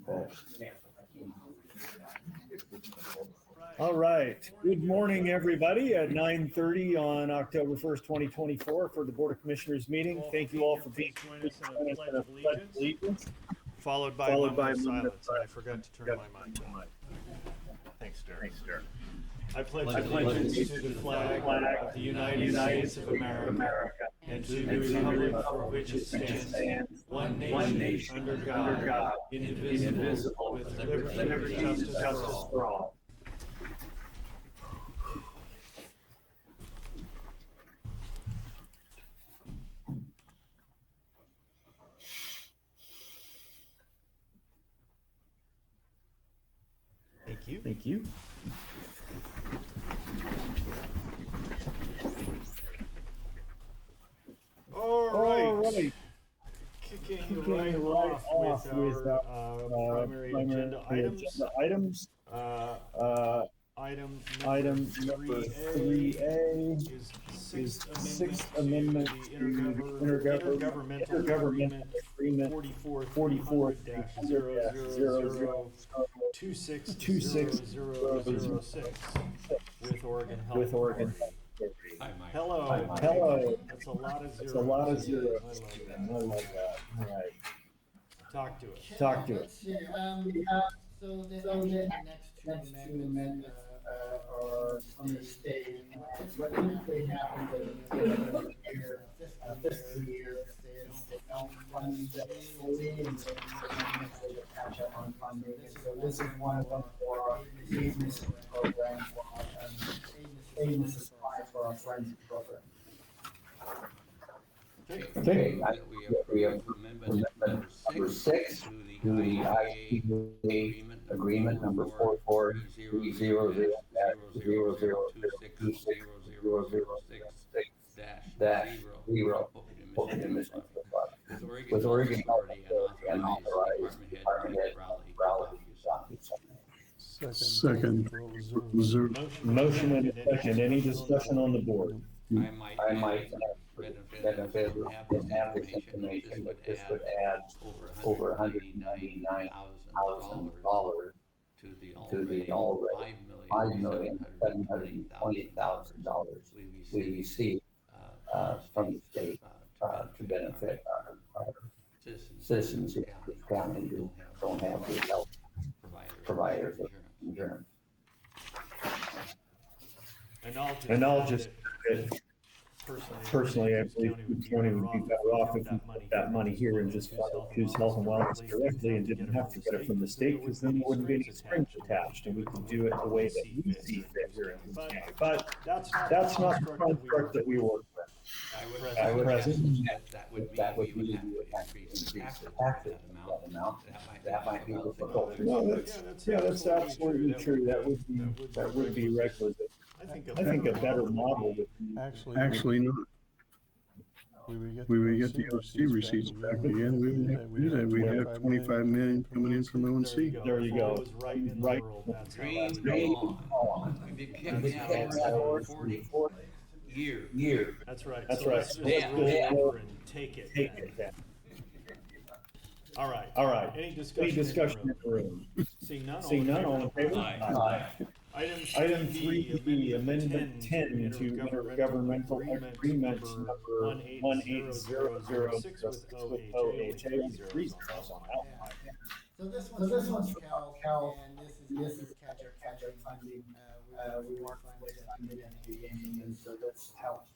All right. Good morning, everybody, at 9:30 on October 1st, 2024 for the Board of Commissioners meeting. Thank you all for being join us in a pledge of allegiance, followed by a followed by moment a of moment of silence. And I silence. forgot to turn my mic on. Thanks, Derek. I pledge I pledge allegiance to the flag of the United States of America and to the republic for which it stands, one nation, under God, indivisible, with liberty and justice for all. Thank you. Thank you. All right. Kicking right off with our primary agenda items. Item number 3A is Sixth Amendment to the Intergovernmental Agreement 44-00-260006 with Oregon Health Authority. Hello. That's a lot of zeros. It's a lot of zeros. I I love that. All right. Talk to us. Talk to Let's us. see. So the next two amendments are from the state. What typically happens is fiscal year, they don't fund that fully, and so they catch up on funding. And so this is one of them for our aid assistance program, for our aid assistance for our friends program. Okay. We have amendment number 6 to the IGA agreement number 44-00-26-0006-0 with Oregon Health Authority and authorized department head Raleigh. Second. Motion and a second. Any discussion on the board? I might benefit to have this information, but this would add over $199,000 to the already $5,720,000 we receive from the state to benefit our citizens in the county who don't have the health providers of insurance. And I'll just personally, I believe the county would be better off if we put that money here and just choose health and wellness directly and didn't have to get it from the state, because then there wouldn't be any strings attached and we could do it the way that we see fit here in the county. But that's not the construct that we work with. I would Present. that would mean we would have to increase the taxes that amount. That might be difficult. No, that's absolutely true. That would be requisite. I think a better model would be Actually not. We would get the OC receipts back again. We wouldn't have to do that. We'd have 25 million coming in from ONC. There you go. Right. Dream on. We've been kicked out for 40 years. That's right. That's So right. let's just Yeah. roll over and take it. then. All right. All right. Any Any discussion discussion in in the room? Seeing none, All in favor? Aye. Item Item 3B, 3B, Amendment 10 to Intergovernmental Agreement number 180006 with OHA with reasons on that one. So this one's for Cal, and this is catch-up funding. We weren't funded at the beginning, and so this helps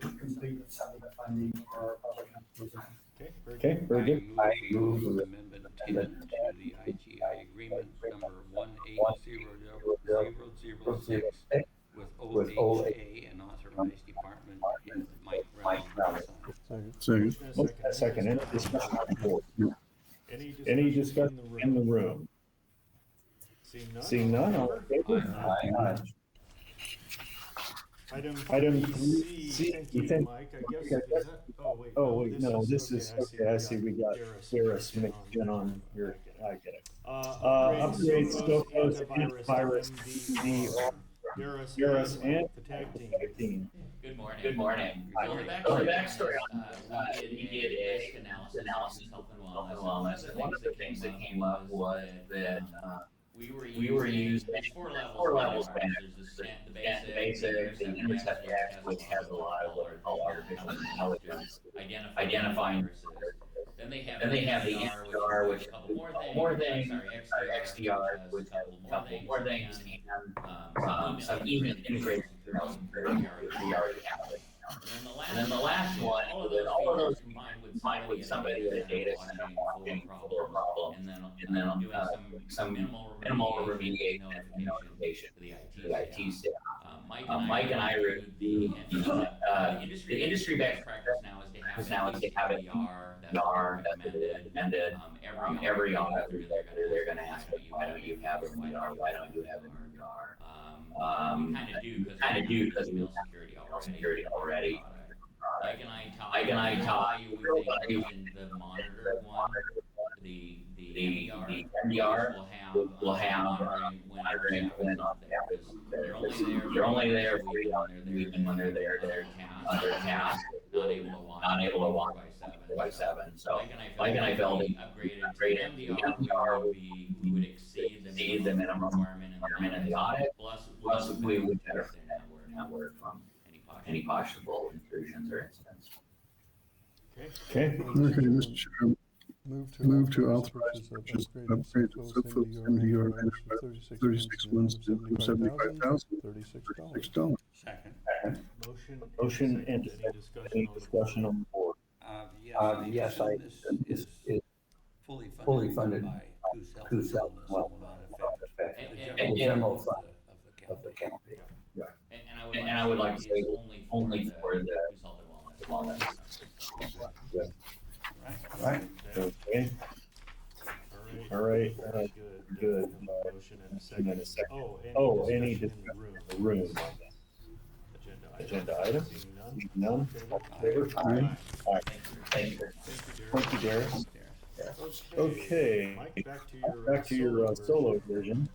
complete some of the funding for our public health program. Okay, very good. I move amendment 10 to the IGI agreement number 180006 with OHA and authorized department head Mike Brown. Second. Second, any discussion on the board? Any discussion in the room? Seeing none, all in favor? Aye. Item Item 3C, 3C, thank you, thank- Mike. I guess, is that, Oh, wait, no, this is, okay, I see, we got Sarah's mixed in on here, I get it. Upgrade Scopus antivirus Garrus and the tag team. Good morning. Good morning. So the backstory on this, we did a risk analysis of health and wellness, and one of the things that came up was that we were using four levels banners. There's the basic, the intercept X, which has a lot of what are called artificial intelligence, identifying viruses. Then they have the NDR, which is a couple more things, XDR, which has a couple more things, and some email integration security we already have it. And then the last one, all of those combined with somebody at a data center watching for a problem, and then some minimal remediation and notification to the IT staff. Mike and I reviewed the industry best practice now is to have it NDR that's recommended. Every auditor they're going to ask, why don't you have an NDR? Why don't you have an NDR? We kind of do because we have security already. Mike and I talk. We think the monitored one, the NDR will have monitoring when they're only there for even when they're there. They're under task, not able to walk 24/7. So Mike and I felt upgraded to NDR would exceed the minimum requirement in the audit. Plus we would better network from any possible intrusions or incidents. Okay. Okay, Mr. Chairman, move to authorize the purchase of upgrade of Flipflop's MDR banner by 36 months to $75,036. Second. Motion and any discussion on the board? Yes, is fully funded by who's self well and general fund of the county. And I would like to say only for the wellness. Right? Okay. All right. Good. Motion and a second. Oh, any discussion in the room on this agenda item? Seeing none. All in favor? Aye. Aye. Thank you, Darius. Okay, back to your solo version.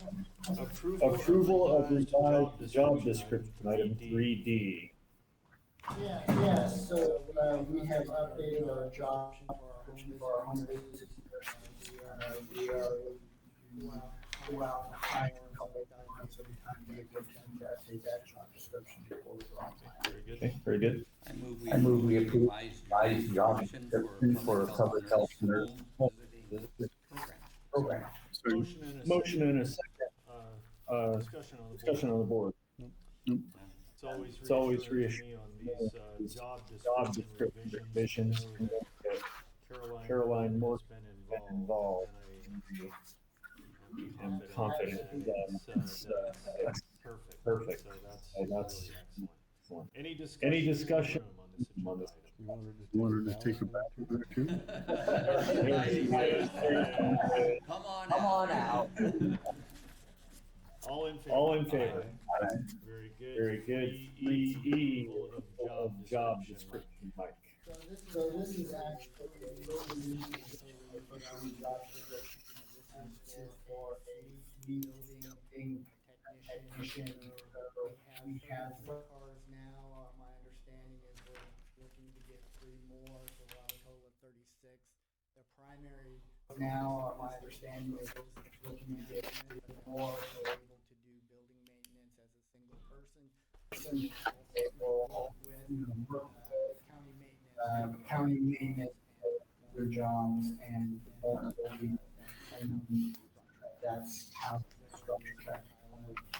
Approval of revised job description, item 3D. Yeah, so, we have updated our job for our home business. We are, throughout the hiring, so we kind of get them to update that job description before we go on. Okay, very good. I move we approve revised job description for public health nurse program. Motion and a second. Discussion on the board. It's always reassuring on these job description revisions. Caroline Moore's been involved. I'm confident that it's perfect. So that's excellent. Any discussion on this? You wanted to take it back too? Come on out. All in favor? Very good. E of job description, Mike. So this is actually for job description. This is for a building technician. We have cars now. My understanding is we're looking to get 3 more, so we'll have a total of 36. The primary now, my understanding is we're looking to get 3 more, so we're able to do building maintenance as a single person. With county maintenance, other jobs, and that's how the structure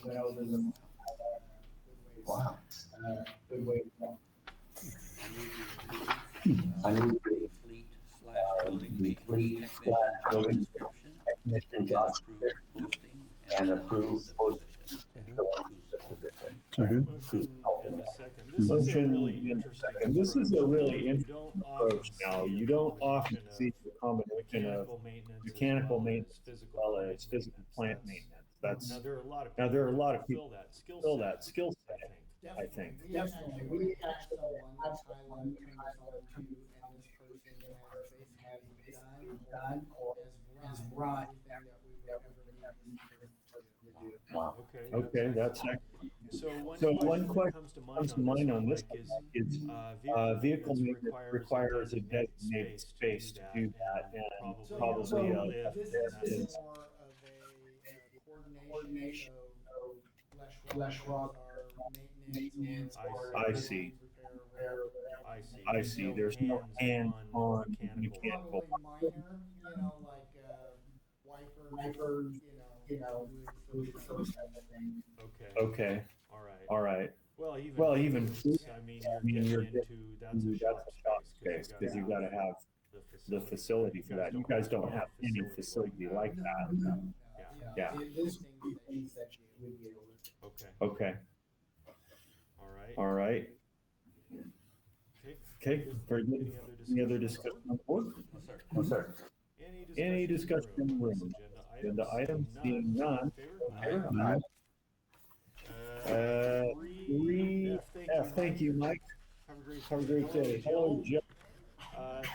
went over the Wow. good way to go. I move the fleet / building technician job description and approve posting. Second. Motion in a second. This is a really interesting approach now. You don't often see the combination of mechanical maintenance as well as physical plant maintenance. Now there are a lot of people fill fill that that skill set, I I think. Definitely, we have someone that's highlighted between us all two, and this person has done or has run everything that we would ever need to do. Wow. Okay, that's excellent. So So one one question question that comes to mind on this Mike, is, vehicle maintenance requires a designated space to do that, and So, probably, this is more of a coordination, so less rock or maintenance or I see. repair, whatever. I see, there's no hands-on mechanical. Probably minor, like wipers, fluids, those type of things. Okay, all right. Well, even fluids, I mean, I mean, you're getting into, that's a shop space, because you gotta have the facility for that. You guys don't have any facility like that. No. Yeah. This would be things that you would be able to. Okay, Okay, all right. all right. Okay, very good. Any other discussion on the board? No, sir. Any discussion in the room? Agenda items being none. Favor? Aye. Three F, thank you, Mike. Have a great day. Hello, Joe.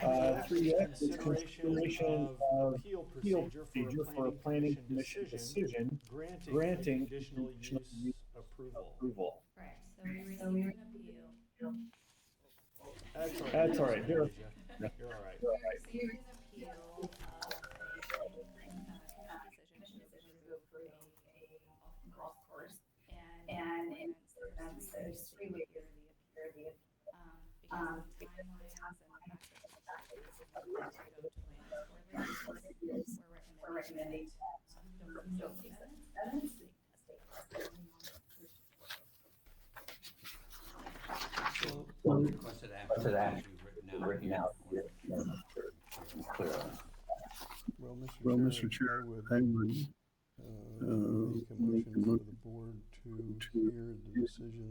3F is consideration of appeal procedure for a planning commission decision granting conditional use approval. Correct, so we received an appeal. That's all right. Here. You're all right. We received an appeal of a commission decision to approve a golf course. And in essence, there's three ways to appear the because of timelines and the fact that this is going to go to land for this, we're recommending don't take evidence. So requested action written out. Clear. Well, Mr. Chair, I would, make a motion for the board to hear the decision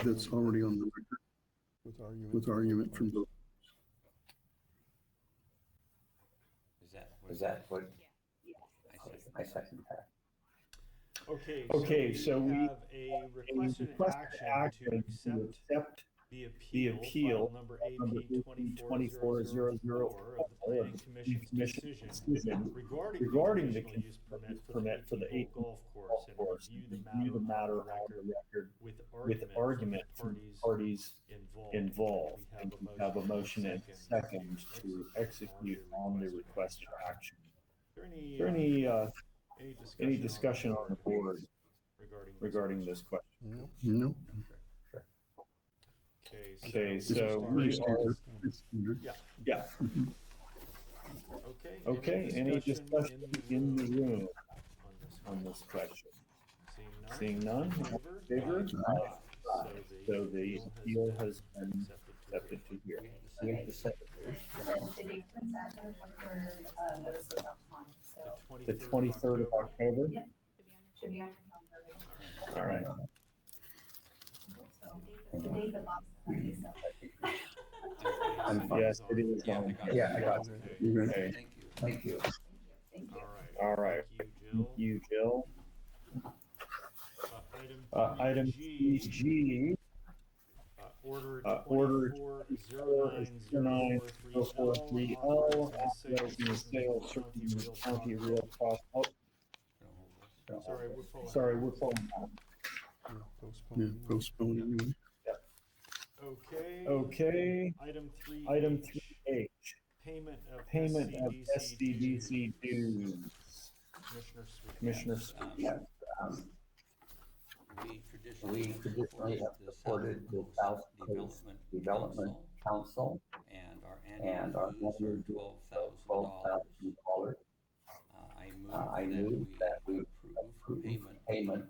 that's already on the record with argument from both. Is that what? I second that. Okay, so we have a requested action to accept the appeal number AP 24004 of the Planning Commission's decision regarding the conditional use permit for the 8 golf course and review the matter on the record with argument from parties involved. And we have a motion and a second to execute on the requested action. Is there any discussion on the board regarding this question? No. Okay, so we are, yeah. Okay, any discussion in the room on this question? Seeing none, all in favor? Aye. So the appeal has been accepted to hear. We have to set The 23rd of October? Should be on your phone. All right. Yes, it is. Yeah, I got it. Okay, Thank you. all right. Thank you, Jill. Item G, order 2409043L, authorizing the sale of certain county real property. Sorry, we're pulling out. Yeah, postpone anyway. Okay, item 3H, payment of SCDC dues. Commissioner Sweet. Yeah. We traditionally have supported the South Coast Development Council and our annual dues of $12,000. I move that we approve payment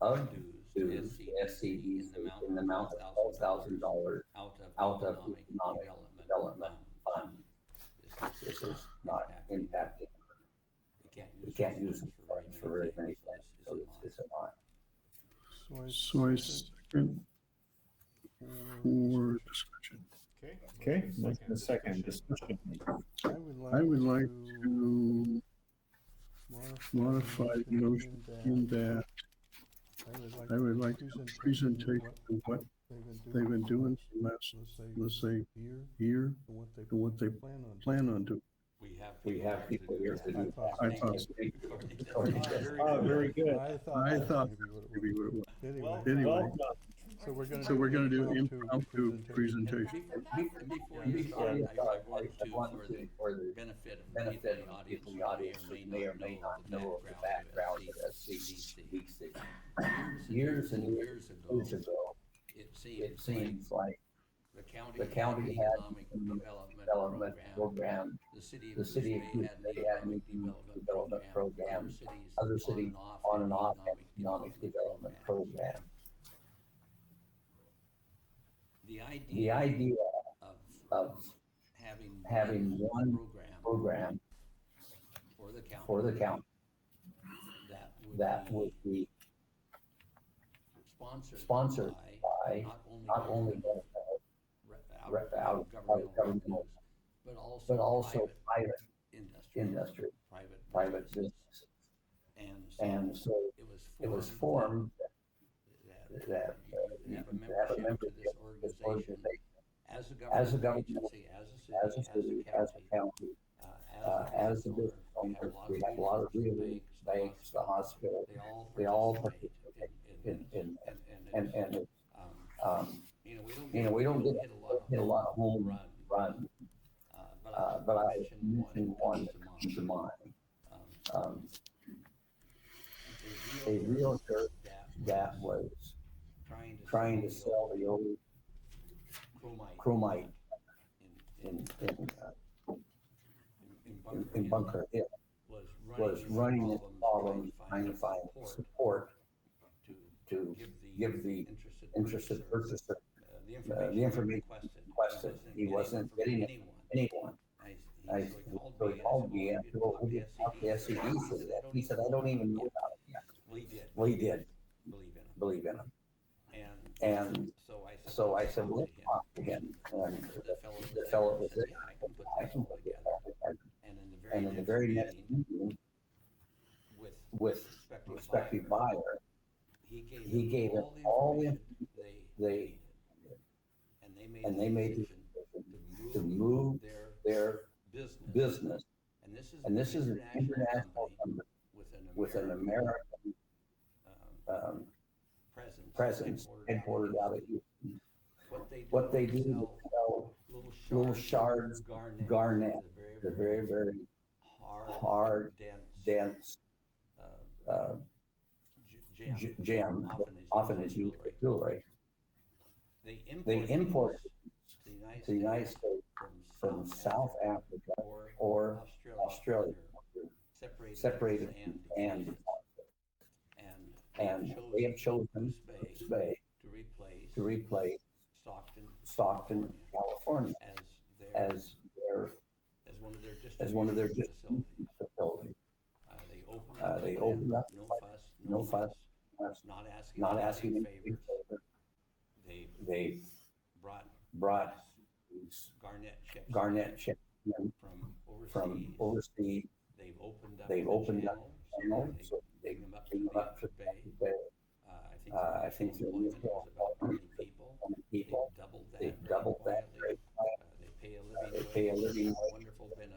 of dues to SCDC in the amount of $12,000 out of the Economic Development Fund. This is not impacting. We can't use it for very many things, so it's a lot. So I second for discussion. Okay, motion and second, discussion. I would like to modify the motion in that I would like a presentation of what they've been doing for the last, let's say, year, and what they plan on doing. we have people here to do that. I thought Very good. I I thought thought maybe what it was. Well, Anyway, Well done. so we're gonna do impromptu presentation. Before you start, I want to, for the benefit of people in the audience who may or may not know the background of SCDC. Years and years ago, it seems like the county had an development program. The city of Houston, they had an economic development program. Other cities on and off had economic development program. The idea of having one program for the county that would be sponsored by not only out of governmental, but also private industry, private business. And so it was formed that you have a membership of this organization as a government agency, as a city, as a county, as a business owner. We have a lot of realtors, banks, the hospital, they all participate in that. And we don't get hit a lot of home runs, but I mentioned one that comes to mind. A realtor that was trying to sell the old chromite in Bunker Hill was running into problems trying to find support to give the interested purchaser the information requested. He wasn't getting it from anyone. So he called me and said, well, we talked to SCD for that. He said, I don't even know about it yet. Well, he did believe in him. And so I said, well, let's talk to him. And the fellow was there. I can put that together. And in the very next meeting with prospective buyer, he gave them all the information. And they made the decision to move their business. And this is an international company with an American presence headquartered out of Houston. What they do is sell little shards, garnet, they're very, very hard, dense gem, often is used for jewelry. They import it to the United States from South Africa or Australia, separated and they have chosen Bruce Bay to replace Stockton, California as one of their distribution facilities. They opened up, no fuss, not asking any favor. They brought garnet chips in from overseas. They've opened up channels, so they bring them up to Bay. I think they're about 100 people. They doubled that rate. They pay a living wage,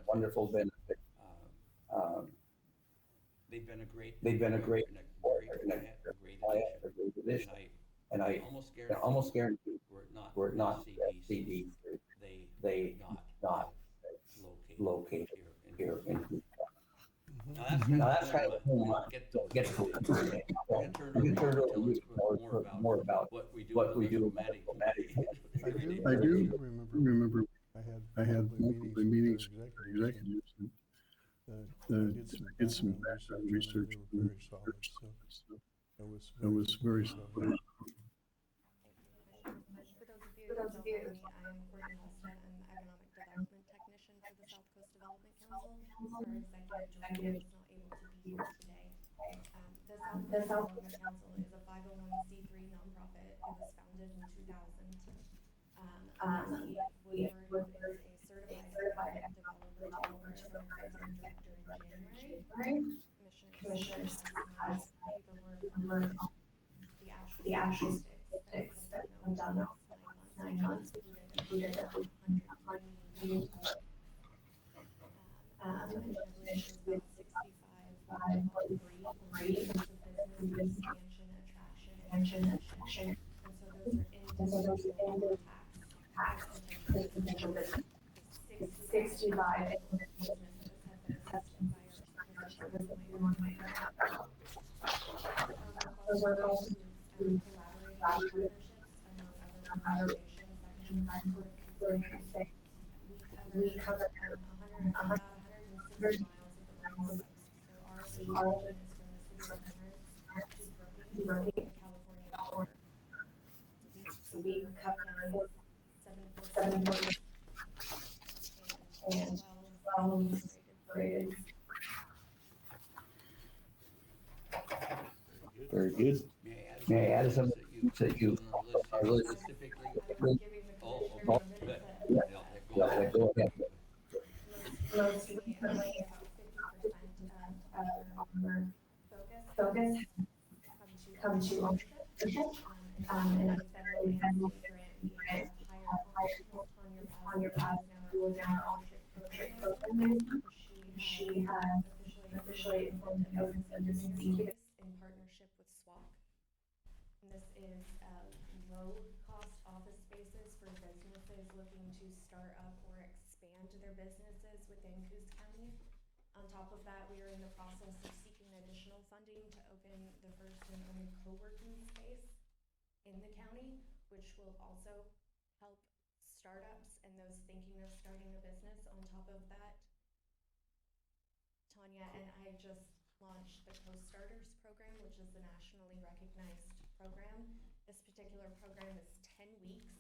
wonderful benefit. They've been a great partner and a great addition. And I can almost guarantee were it not CD, they not located here in Houston. Now that's kind of get to it. You can turn it over to you to tell us more about what we do at Diplomatic. I do remember I had monthly meetings with executives and did some background research. Very solid. So I was very solid. For those of you who don't know me, I'm Courtney Halstead. I'm the Economic Development Technician for the South Coast Development Council. Our executive is not able to be here today. The South Coast Development Council is a 501c3 nonprofit. It was founded in 2000. Woodward is a certified developer to the president director in January. Commissioners has paperwork on the actual statistics that we've done now. 9 months, included 100 meetings. which was about 65.3 in terms of business expansion, attraction, and retention. And so those are individual contacts as potential business. 65 businesses have been tested by our team in one way or another. Our work also includes collaborative partnerships among other organizations that can support Coos Bay. We cover about 160 miles of the Great Lakes. So our location is from the city of Lawrence to Brooklyn, the California border. So we cover 7 ports and 12 integrated. Very good. May I add something that you are really specifically? Yeah, go ahead. Most recently, about 50% of our focus come to ownership. And a federally funded grant we have hired on your path who is now our ownership program. She has officially informed the business space in partnership with SWAC. And this is low-cost office spaces for businesses looking to start up or expand their businesses within Coos County. On top of that, we are in the process of seeking additional funding to open the first and only co-working space in the county, which will also help startups and those thinking of starting a business. On top of that, Tanya and I just launched the Co-Starters program, which is the nationally recognized program. This particular program is 10 weeks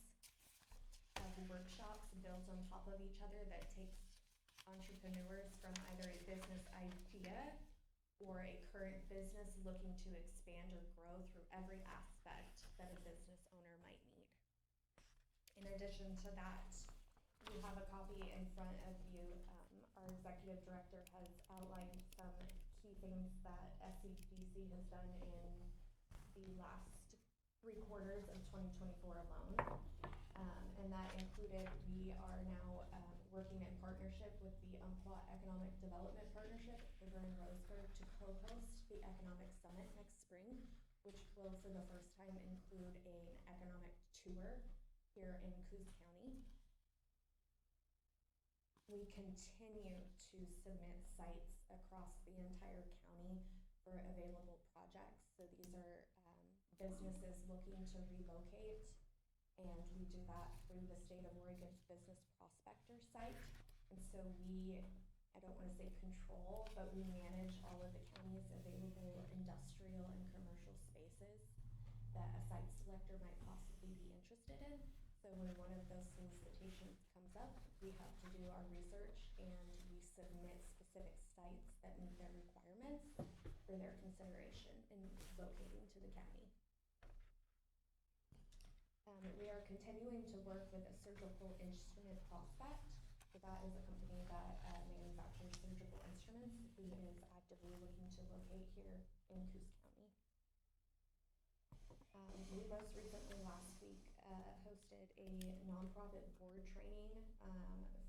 of workshops built on top of each other that takes entrepreneurs from either a business idea or a current business looking to expand or grow through every aspect that a business owner might need. In addition to that, you have a copy in front of you. Our executive director has outlined some key things that SCDC has done in the last 3 quarters of 2024 alone. And that included, we are now working in partnership with the Umpqua Economic Development Partnership over in Roseburg to co-host the Economic Summit next spring, which will for the first time include an economic tour here in Coos County. We continue to submit sites across the entire county for available projects. So these are businesses looking to relocate, and we do that through the state of Oregon's Business Prospector site. And so we, I don't want to say control, but we manage all of the county's available industrial and commercial spaces that a site selector might possibly be interested in. So when one of those solicitations comes up, we have to do our research and we submit specific sites that meet their requirements for their consideration in locating to the county. We are continuing to work with a surgical instrument prospect. So that is a company that manufactures surgical instruments who is actively looking to locate here in Coos County. We most recently last week hosted a nonprofit board training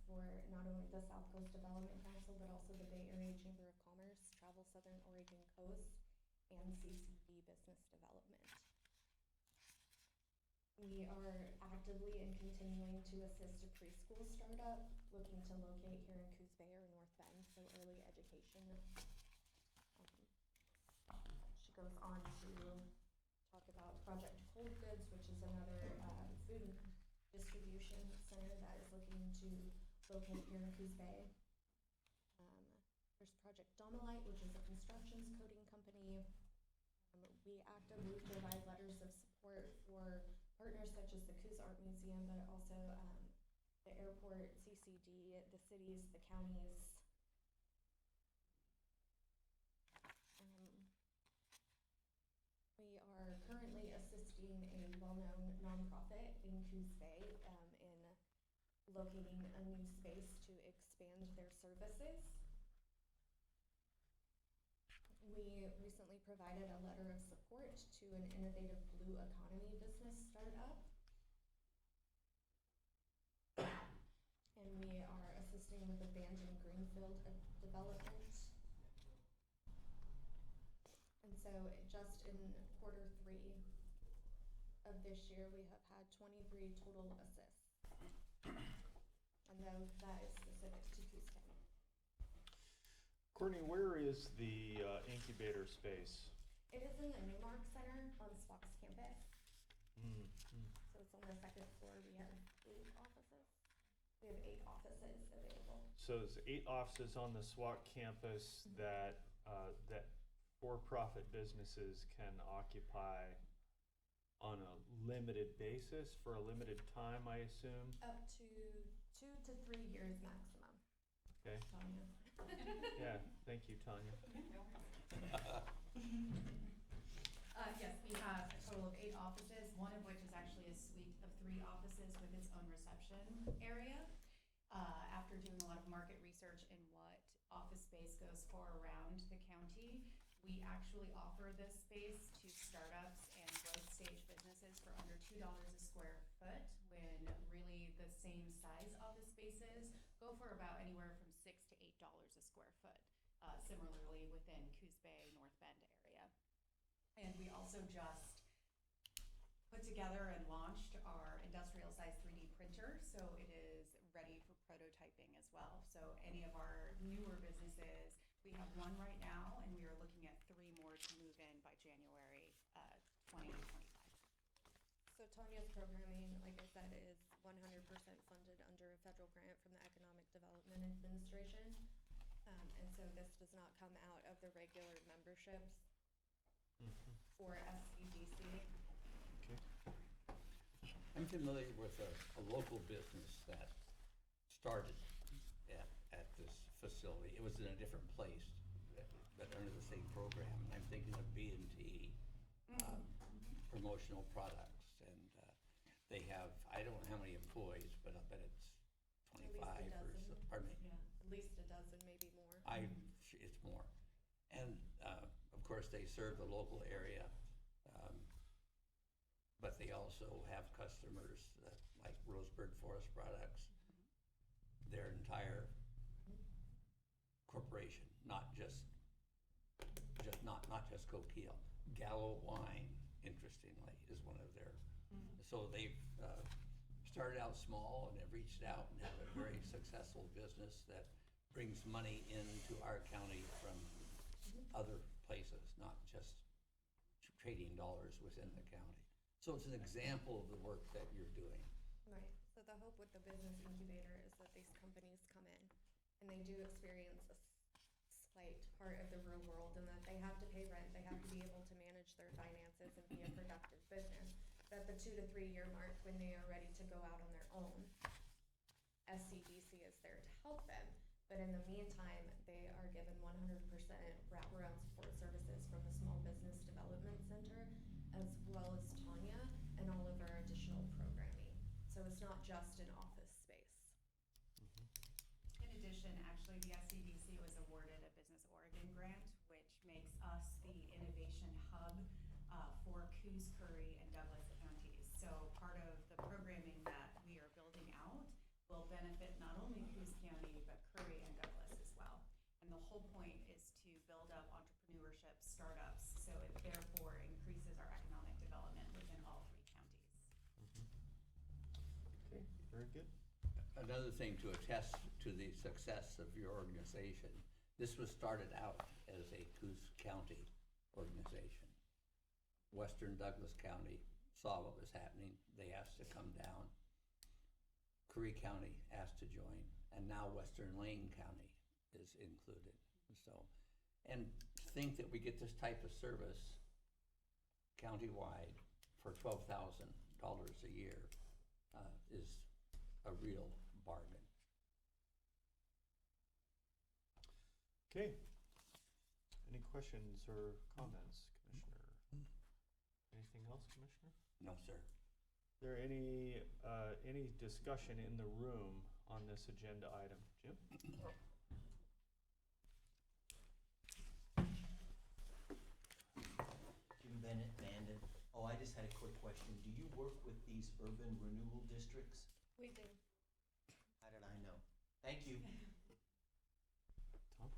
for not only the South Coast Development Council, but also the Bay Area Chamber of Commerce, Travel Southern Oregon Coast, and CCD Business Development. We are actively and continuing to assist a preschool startup looking to locate here in Coos Bay or North Bend, so early education. She goes on to talk about Project Cold Goods, which is another food distribution center that is looking to locate here in Coos Bay. There's Project Domalite, which is a constructions coating company. We actively provide letters of support for partners such as the Coos Art Museum, but also the airport, CCD, the cities, the counties. We are currently assisting a well-known nonprofit in Coos Bay in locating a new space to expand their services. We recently provided a letter of support to an innovative blue economy business startup. And and we are assisting with abandoned greenfield development. And so just in Q3 of this year, we have had 23 total assists. And then that is specific to Coos County. Courtney, where is the incubator space? It is in the Newmark Center on Spock's campus. Mm-hmm. So it's on the second floor. We have 8 offices. We have 8 offices available. So there's 8 offices on the SWAC campus that for-profit businesses can occupy on a limited basis for a limited time, I assume? Up to 2 to 3 years maximum. Okay. Tanya. Yeah, thank you, Tanya. Yes, we have a total of 8 offices, one of which is actually a suite of 3 offices with its own reception area. After doing a lot of market research in what office space goes for around the county, we actually offer this space to startups and growth stage businesses for under $2 a square foot, when really the same size office spaces go for about anywhere from $6 to $8 a square foot. Similarly within Coos Bay, North Bend area. And we also just put together and launched our industrial size 3D printer, so it is ready for prototyping as well. So any of our newer businesses, we have 1 right now, and we are looking at 3 more to move in by January 2025. So Tanya's programming, like I said, is 100% funded under a federal grant from the Economic Development Administration. And so this does not come out of the regular memberships for SCDC. Okay. I'm familiar with a local business that started at this facility. It was in a different place, but under the same program. And I'm thinking of B&T Promotional Products, and they have, I don't know how many employees, but I bet it's 25 or so. Pardon me? Yeah, at least a dozen, maybe more. It's more. And of course, they serve the local area, but they also have customers like Roseburg Forest Products, their entire corporation, not just Coquille. Gallo Wine, interestingly, is one of their. So they've started out small and have reached out and have a very successful business that brings money into our county from other places, not just trading dollars within the county. So it's an example of the work that you're doing. Right. So the hope with the business incubator is that these companies come in and they do experience a slight part of the real world, and that they have to pay rent, they have to be able to manage their finances and be a productive business. But at the 2 to 3 year mark, when they are ready to go out on their own, SCDC is there to help them. But in the meantime, they are given 100% wraparound support services from the Small Business Development Center, as well as Tanya and all of our additional programming. So it's not just an office space. In addition, actually, the SCDC was awarded a Business Oregon grant, which makes us the innovation hub for Coos, Curry, and Douglas counties. So part of the programming that we are building out will benefit not only Coos County, but Curry and Douglas as well. And the whole point is to build up entrepreneurship, startups, so it therefore increases our economic development within all 3 counties. Okay, very good. Another thing to attest to the success of your organization, this was started out as a Coos County organization. Western Douglas County saw what was happening. They asked to come down. Curry County asked to join, and now Western Lane County is included. So, and think that we get this type of service countywide for $12,000 a year is a real bargain. Okay. Any questions or comments, Commissioner? Anything else, Commissioner? No, sir. Is there any discussion in the room on this agenda item? Jim? Jim Bennett, Bandon. Oh, I just had a quick question. Do you work with these urban renewal districts? We do. How did I know. Thank you. Tom?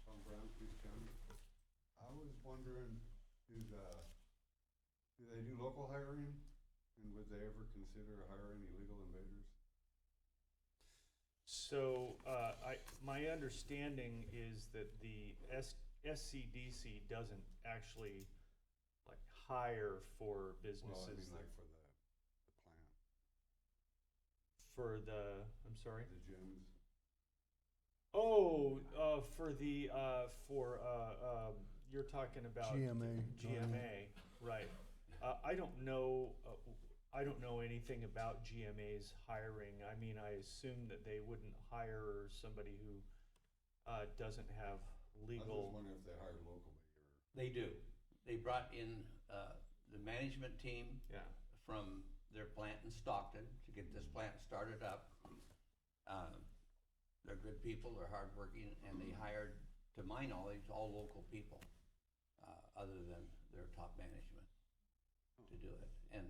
Tom Brown, Peace County. I was wondering, do they do local hiring? And would they ever consider hiring illegal invaders? So, my understanding is that the SCDC doesn't actually like hire for Well, I businesses mean, like for the plant, for the, I'm sorry? the gyms. Oh, you're talking about GMA. GMA, right? I don't know anything about GMA's hiring. I mean, I assume that they wouldn't hire somebody who doesn't have I was just legal. wondering if they hire locally or. They do. They brought in the management team Yeah. from their plant in Stockton to get this plant started up. They're good people, they're hardworking, and they hired, to my knowledge, all local people, other than their top management, to do it. And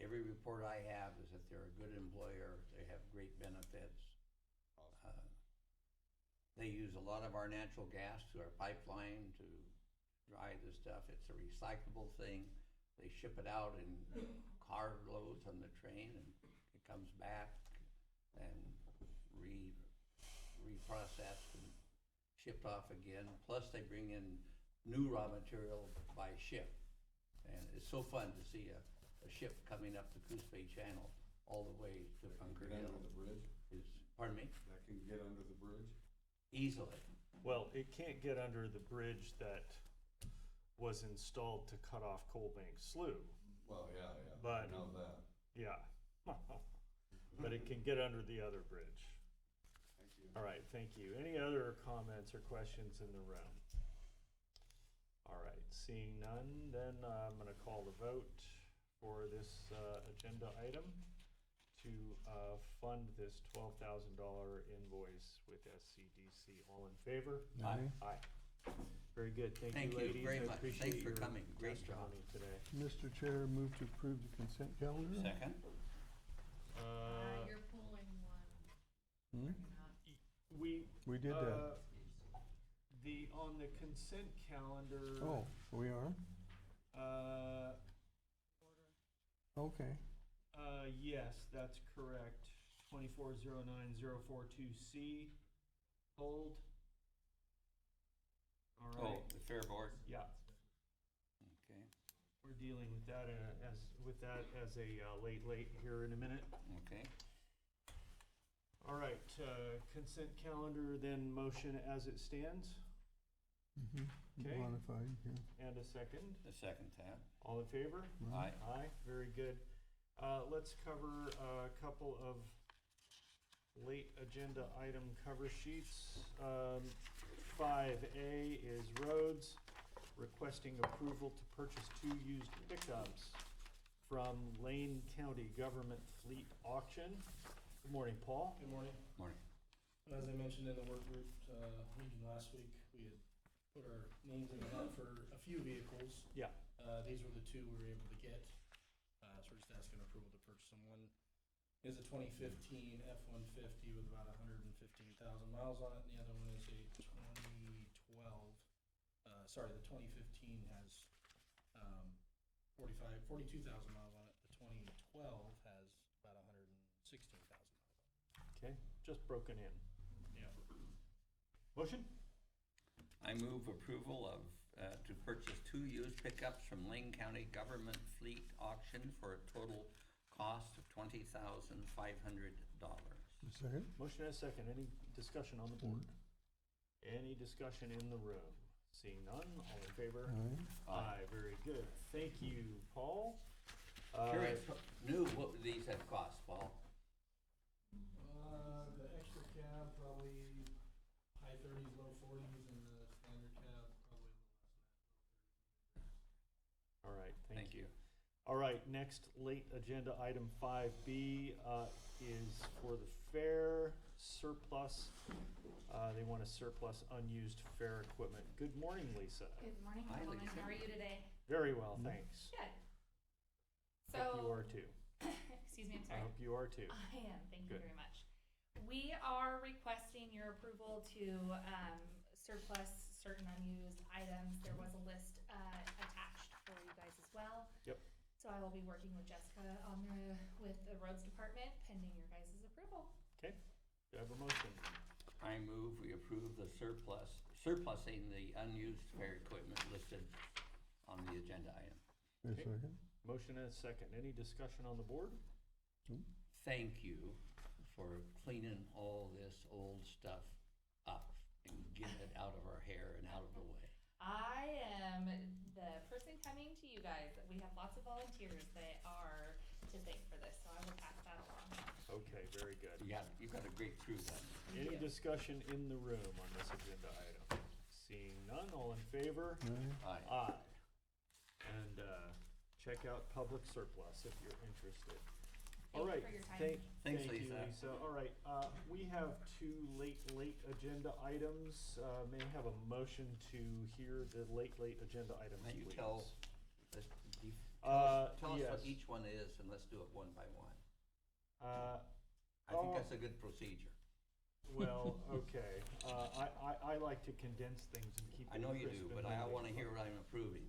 every report I have is that they're a good employer, they have great benefits. They use a lot of our natural gas to our pipeline to dry the stuff. It's a recyclable thing. They ship it out in car loads on the train, and it comes back and reprocessed and shipped off again. Plus they bring in new raw material by ship. And it's so fun to see a ship coming up the Coos Bay Channel all the way to Bunker Get Hill. under the bridge? Pardon me? That can get under the bridge? Easily. Well, it can't get under the bridge that was installed to cut off Coalbank Slough. Well, yeah, I But- know that. Yeah. But it can get under the other bridge. Thank you. All right, thank you. Any other comments or questions in the room? All right, seeing none, then I'm going to call the vote for this agenda item to fund this $12,000 invoice with SCDC. All in favor? Aye. Aye. Very good. Thank Thank you, you ladies. very I much. appreciate Thanks for your coming. Great job. testimony today. Mr. Chair, move to approve the consent calendar. Second? You're pulling one. Hmm? We We did that. on the consent calendar. Oh, we are? Uh, Okay. yes, that's correct. 2409042C. Hold. All right. Oh, the Fair Board? Yeah, Okay, we're dealing with that as a late here in a minute. okay. All right, consent calendar, then motion as it stands, Okay. Modified, yeah. and a second. The second tab. All in favor? Aye. Aye, very good. Let's cover a couple of late agenda item cover sheets. 5A is roads, requesting approval to purchase 2 used pickups from Lane County Government Fleet Auction. Good morning, Paul. Good morning. Morning. As I mentioned in the work group meeting last week, we had put our names in the hat for a few vehicles. Yeah. These were the 2 we were able to get. So we're just asking approval to purchase them. One is a 2015 F-150 with about 115,000 miles on it, and the other one is a 2012. The 2015 has 42,000 miles on it. The 2012 has about 116,000 miles on Okay, just broken in. it. Yeah. Motion? I move approval of, to purchase 2 used pickups from Lane County Government Fleet Auction for a total cost of $20,500. Second? Motion and a second. Any discussion on the board? Any discussion in the room? Seeing none, all in favor? Aye. Aye, very good. Thank you, Paul. Curious, what would these have cost, Paul? The extra cab probably high 30s, low 40s, and the standard cab probably a little less than that. All right, Thank you. All right, next late agenda item 5B is for the fair surplus. They want to surplus unused fair equipment. Good morning, Lisa. Good morning, Hi, gentlemen. Lisa. How are you today? Very well, thanks. Good. So. you are too. Excuse me, I'm I sorry. hope you are too. I am, thank you Good. very much. We are requesting your approval to surplus certain unused items. There was a list attached for you guys as well. Yep. So I will be working with Jessica with the roads department pending your guys' approval. Okay, do I have a motion? I move we approve the surplusing the unused fair equipment listed on the agenda item. A Okay. second? Motion and a second. Any discussion on the board? Thank you for cleaning all this old stuff up and getting it out of our hair and out of the way. I am the person coming to you guys. We have lots of volunteers that are to thank for this, so I will pass that along. Okay, very good. You've got a great crew then. Any Yeah. discussion in the room on this agenda item? Seeing none, all in favor? Aye. Aye. Aye. And check out public surplus if you're interested. All Thank you right. for your time. Thanks, Thank you, Lisa. Lisa. All right, we have two late agenda items. May I have a motion to hear the late agenda items, Now you please? tell us what Yes. each one is and let's do it one by one. Uh, I think oh. that's a good procedure. Well, okay. I like to condense things and keep it I know you crisp do, and but I moving. want to hear what I'm approving.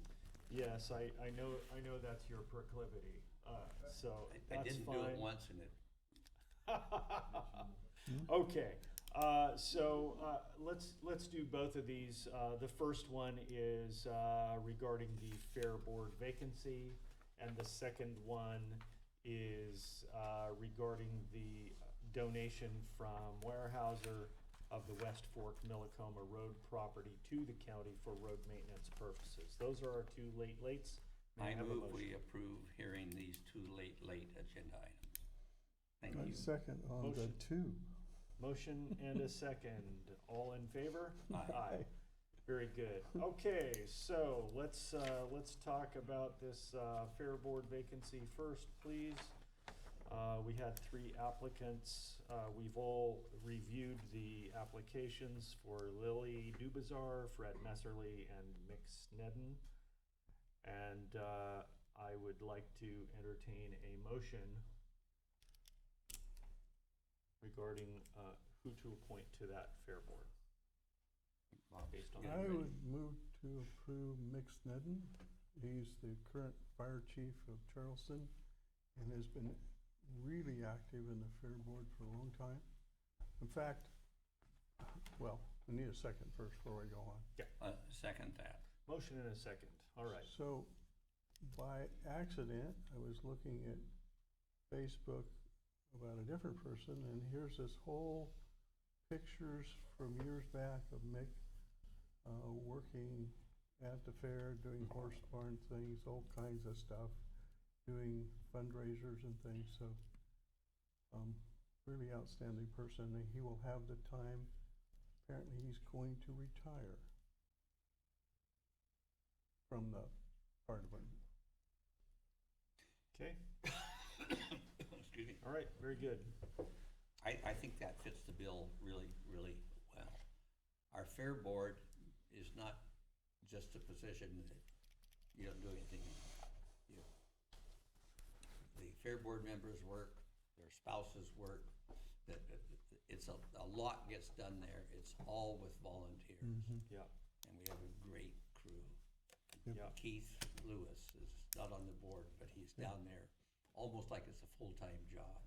Yes, I know that's your proclivity, so I that's didn't fine. do it once and it, Okay, so let's do both of these. The first one is regarding the Fair Board vacancy, and the second one is regarding the donation from Weyerhaeuser of the West Fork Millicoma Road property to the county for road maintenance purposes. Those are our two lates. May I have a move motion? we approve hearing these two late agenda items. Thank I you. second on the Motion. two. Motion and a second. All in favor? Aye. Very good. Okay, so let's talk about this Fair Board vacancy first, please. We had 3 applicants. We've all reviewed the applications for Lily Dubazar, Fred Messerly, and Mick Snedden. And I would like to entertain a motion regarding who to appoint to that Fair Board. Based on I would move to approve Mick Snedden. He's the current fire chief of Charleston and has been really active in the Fair Board for a long time. In fact, well, we need a second first before we go on. Second that. Motion and a second. All right. So by accident, I was looking at Facebook about a different person, and here's this whole pictures from years back of Mick working at the fair, doing horse barn things, all kinds of stuff, doing fundraisers and things. So really outstanding person, and he will have the time. Apparently he's going to retire from the fire department. Okay. Excuse me. All right. Very good. I think that fits the bill really, really well. Our Fair Board is not just a position that you don't do anything. The Fair Board members work, their spouses work, it's a lot gets done there. It's all with volunteers. Yeah. And we have a great crew. Yeah. Keith Lewis is not on the board, but he's down there almost like it's a full-time job.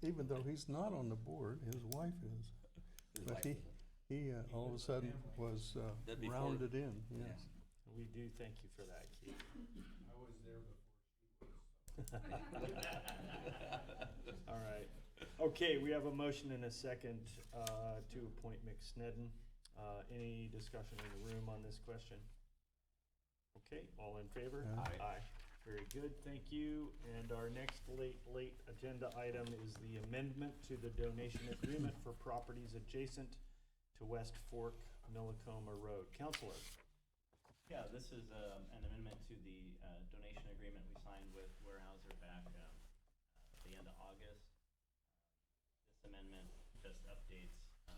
Even though he's not on the board, his wife is. His But wife he, is he all of a sudden was That before- rounded in, Yeah. yes. We do thank you for that, Keith. I was there before she was. All right. Okay, we have a motion and a second to appoint Mick Snedden. Any discussion in the room on this question? Okay, all in favor? Aye. Aye. Very good, thank you. And our next late agenda item is the amendment to the donation agreement for properties adjacent to West Fork Millicoma Road. Counselor? Yeah, this is an amendment to the donation agreement we signed with Weyerhaeuser back at the end of August. This amendment just updates the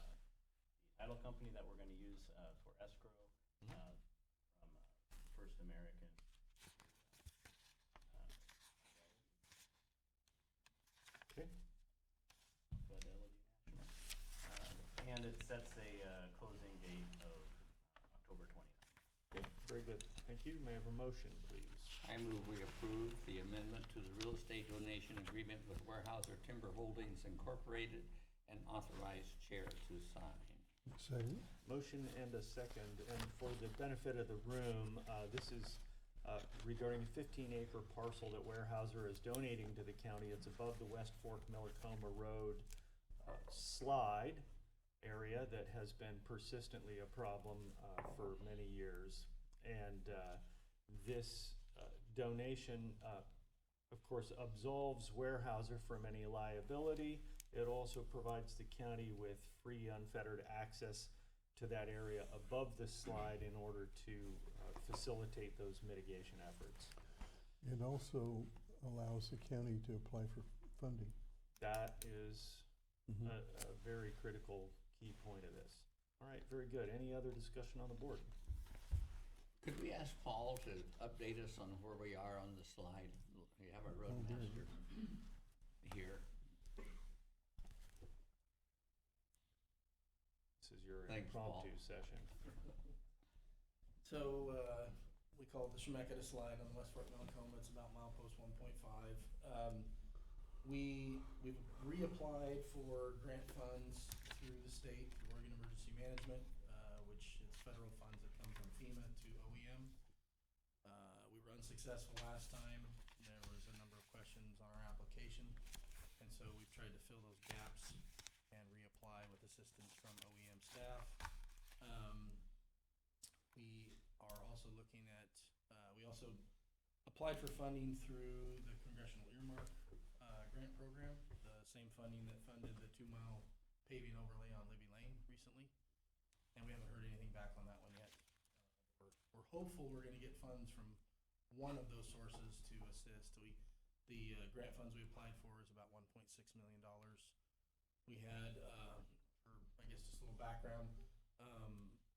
title company that we're going to use for escrow from First American Okay. Fidelity National. And it sets a closing date of October 20th. Okay, very good. Thank you. May I have a motion, please? I move we approve the amendment to the real estate donation agreement with Weyerhaeuser Timber Holdings Incorporated and authorize chair to sign. Second. Motion and a second, and for the benefit of the room, this is regarding a 15-acre parcel that Weyerhaeuser is donating to the county. It's above the West Fork Millicoma Road slide area that has been persistently a problem for many years. And this donation, of course, absolves Weyerhaeuser from any liability. It also provides the county with free, unfettered access to that area above the slide in order to facilitate those mitigation efforts. It also allows the county to apply for funding. That is a very critical key point of this. All right, very good. Any other discussion on the board? Could we ask Paul to update us on where we are on the slide? We have our roadmaster here. This is your Thanks, impromptu Paul. session. So, we call it the Shemeketa slide on the West Fork Millicoma. It's about milepost 1.5. We've reapplied for grant funds through the state, Oregon Emergency Management, which is federal funds that come from FEMA to OEM. We were unsuccessful last time. There was a number of questions on our application, and so we've tried to fill those gaps and reapply with assistance from OEM staff. We are also looking at, we also applied for funding through the Congressional Earmark grant program, the same funding that funded the 2-mile paving overlay on Libby Lane recently. And we haven't heard anything back on that one yet. We're hopeful we're gonna get funds from one of those sources to assist. The grant funds we applied for is about $1.6 million. We had, or I guess just a little background,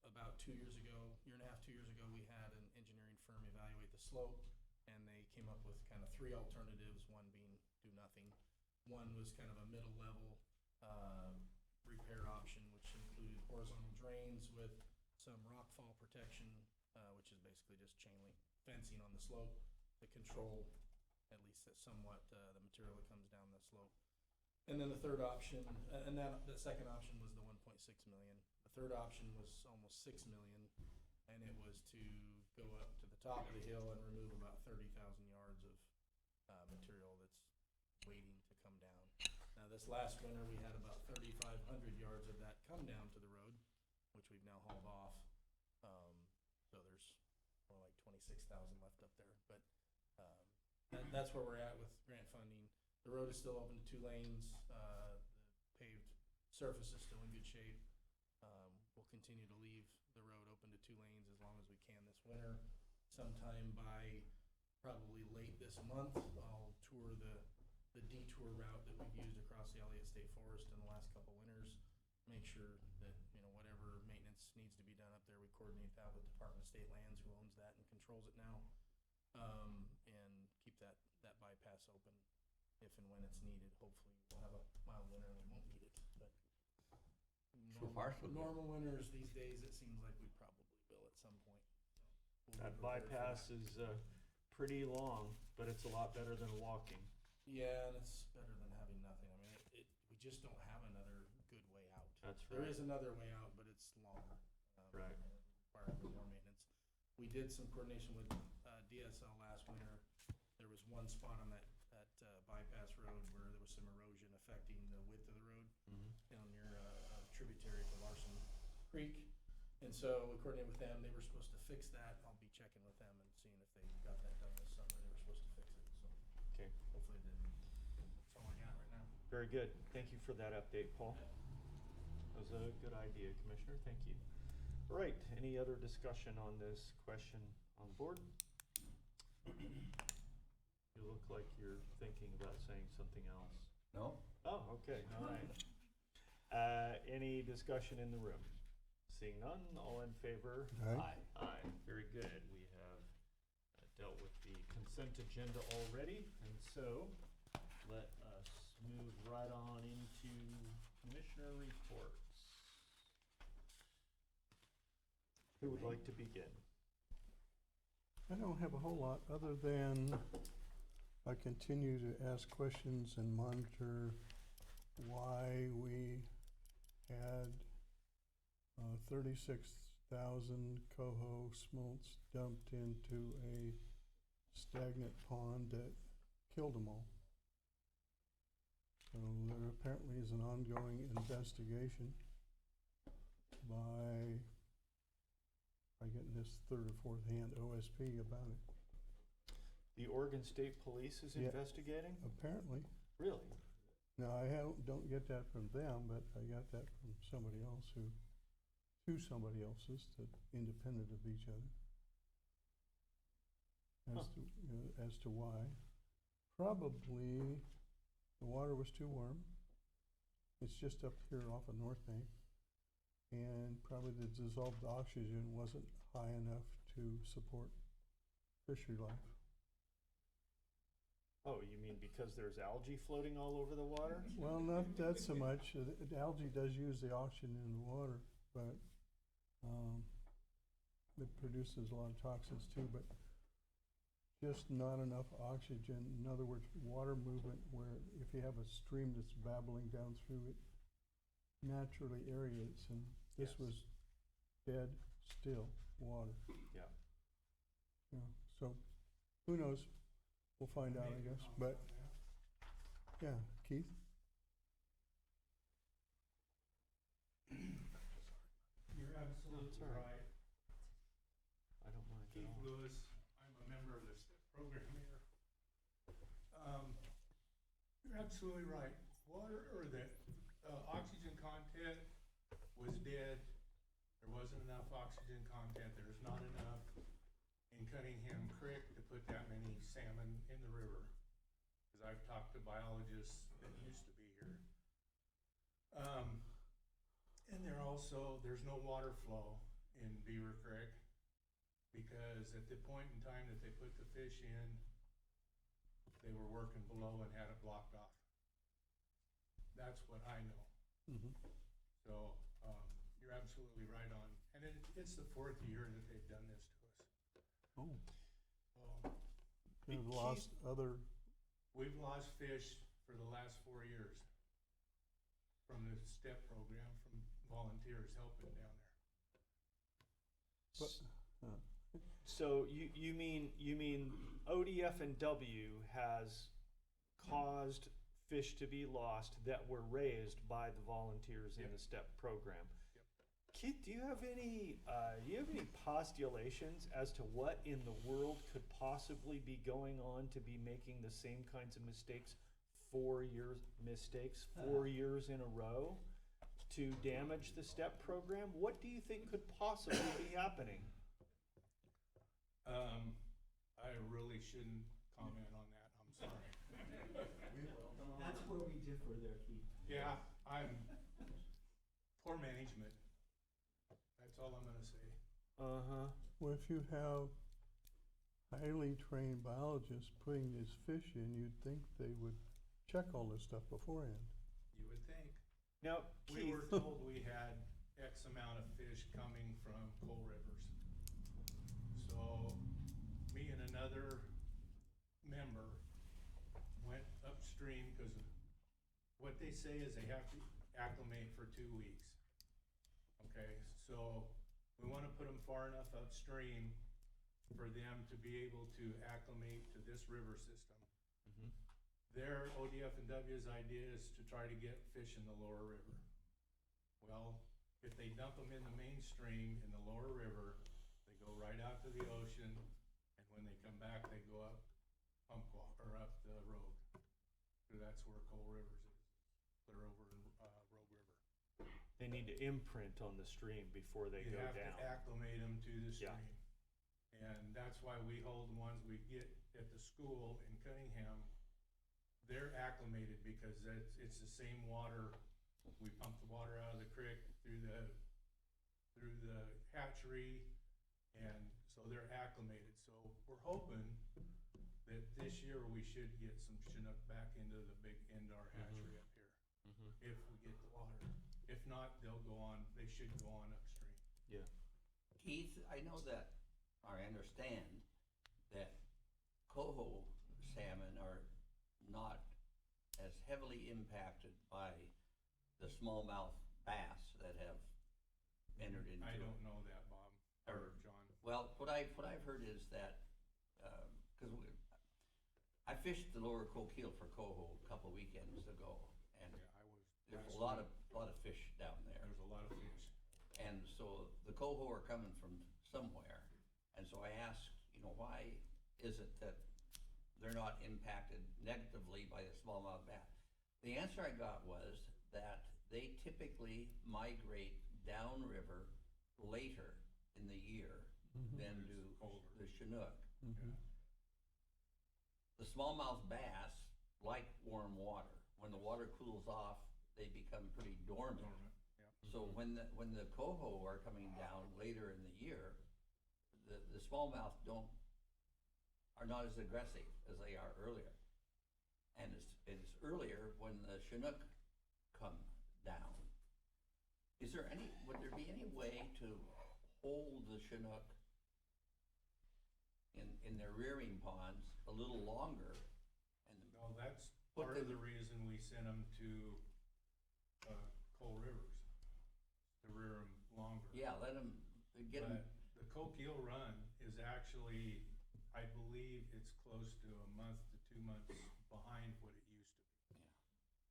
about 2 years ago, year and a half, 2 years ago, we had an engineering firm evaluate the slope, and they came up with kind of 3 alternatives, one being do nothing. One was kind of a middle level repair option, which included horizontal drains with some rock fall protection, which is basically just chain link fencing on the slope to control at least that somewhat the material that comes down the slope. And then the third option, and that second option was the 1.6 million. The third option was almost 6 million, and it was to go up to the top of the hill and remove about 30,000 yards of material that's waiting to come down. Now, this last winter, we had about 3,500 yards of that come down to the road, which we've now hauled off. So there's more like 26,000 left up there. But that's where we're at with grant funding. The road is still open to 2 lanes. The paved surface is still in good shape. We'll continue to leave the road open to 2 lanes as long as we can this winter. Sometime by probably late this month, I'll tour the detour route that we've used across the Elliott State Forest in the last couple winters. Make sure that, whatever maintenance needs to be done up there, we coordinate that with Department of State Lands, who owns that and controls it now, and keep that bypass open if and when it's needed. Hopefully we'll have a mild winter and we won't need it, but normal winters these days, it seems like we probably will at some point. So That bypass is pretty long, but it's a lot better than walking. Yeah, and it's better than having nothing. I mean, we just don't have another good way out. That's right. There is another way out, but it's longer. Right. And it requires more maintenance. We did some coordination with DSL last winter. There was one spot on that bypass road where there was some erosion affecting the width of the road down near a tributary to Larson Creek. And so we coordinated with them. They were supposed to fix that. I'll be checking with them and seeing if they got that done this summer. They were supposed to fix it. So Okay. hopefully they did. That's all I got right now. Very good. Thank you for that update, Paul. That was a good idea, Commissioner. Thank you. All right. Any other discussion on this question on the board? You look like you're thinking about saying something else. No? Oh, okay. All right. Any discussion in the room? Seeing none, all in favor? Aye. Aye. Very good. We have dealt with the consent agenda already, and so let us move move right on into commissioner reports. Who would like to begin? I don't have a whole lot, other than I continue to ask questions and monitor why we had 36,000 coho smolts dumped into a stagnant pond that killed them all. So there apparently is an ongoing investigation by getting this third or fourth hand OSP about it. The Oregon State Police is Yeah. investigating? Apparently. Really? Now, don't get that from them, but I got that from somebody else two somebody else's that independent of each other. As to why. Probably the water was too warm. It's just up here off of North Bank. And probably the dissolved oxygen wasn't high enough to support fishery life. Oh, you mean because there's algae floating all over the water? Well, not that so much. The algae does use the oxygen in the water, but it produces a lot of toxins too, but just not enough oxygen. In other words, water movement where if you have a stream that's babbling down through it, naturally aerates, and this Yes. was dead, still water. Yeah. So who knows? We'll find out, I guess. But yeah, Keith? You're absolutely right. I don't mind at Keith all. Lewis, I'm a member of the STEP program here. You're absolutely right. Water, or the oxygen content was dead. There wasn't enough oxygen content. There's not enough in Cunningham Creek to put that many salmon in the river. Because I've talked to biologists that used to be here. And there's no water flow in Beaver Creek, because at the point in time that they put the fish in, they were working below and had it blocked off. That's what I know. Mm-hmm. So you're absolutely right on. And it's the fourth year that they've done this to us. Oh. So We've lost other. we've lost fish for the last 4 years from the STEP program, from volunteers helping down there. But, So you mean ODF and W has caused fish to be lost that were raised by the volunteers in Yep. the STEP program? Yep. Keith, do you have any postulations as to what in the world could possibly be going on to be making the same kinds of mistakes 4 years in a row to damage the STEP program? What do you think could possibly be happening? I really shouldn't comment on that. I'm sorry. That's where we differ there, Keith. Yeah, poor management. That's all I'm gonna say. Uh-huh. well, if you have highly trained biologists putting these fish in, you'd think they would check all this stuff beforehand. You would think. Now, We were Keith, told we had X amount of fish coming from Coal Rivers. So me and another member went upstream, because what they say is they have to acclimate for 2 weeks. Okay, so we want to put them far enough upstream for them to be able to acclimate to this river system. Mhm. Their ODF and W's idea is to try to get fish in the lower river. Well, if they dump them in the mainstream in the lower river, they go right out to the ocean, and when they come back, they go up up the road. So that's where Coal Rivers is. They're over in Rogue River. they need to imprint on the stream before they You go have down. to acclimate them to the Yeah. stream. And that's why we hold the ones we get at the school in Cunningham. They're acclimated because it's the same water. We pump the water out of the creek through the hatchery, and so they're acclimated. So we're hoping that this year we should get some Chinook back into the big Indar hatchery. if not, they should go on upstream. Yeah. Keith, I know that, or I understand that coho salmon are not as heavily impacted by the smallmouth bass that have entered into. I don't know that, Bob, or John. Well, what I've heard is that, cause I fished the lower Coquille for coho a couple weekends ago, and Yeah, I was. there's last a lot week. of fish down there. There's a lot of fish. And so the coho are coming from somewhere. And so I asked, why is it that they're not impacted negatively by the smallmouth bass? The answer I got was that they typically migrate downriver later in the year than do the Chinook. Yeah. The smallmouth bass like warm water. When the water cools off, they become pretty dormant. Yeah. So when the coho are coming down later in the year, the smallmouth are not as aggressive as they are earlier. And it's earlier when the Chinook come down. Would there be any way to hold the Chinook in their rearing ponds a little longer? No, that's But part of the- the reason we sent them to, Coal Rivers, to rear them longer. Yeah, let them get them. But the Coquille run is actually, I believe it's close to a month to 2 months behind what it used to be. Yeah.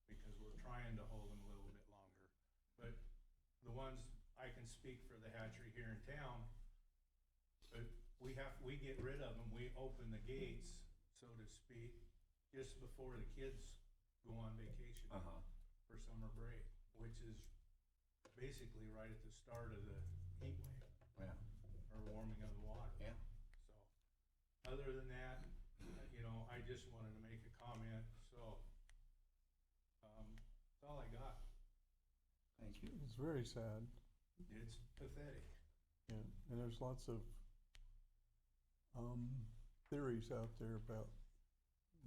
Because we're trying to hold them a little bit longer. But the ones, I can speak for the hatchery here in town, but we get rid of them, we open the gates, so to speak, just before the kids go on vacation for summer break, which is basically right at the start of the heat wave. Yeah. Or warming of the water. Yeah. So, other than that, I just wanted to make a comment, so, that's all I got. Thank you. It's very sad. It's pathetic. Yeah, and there's lots of theories out there about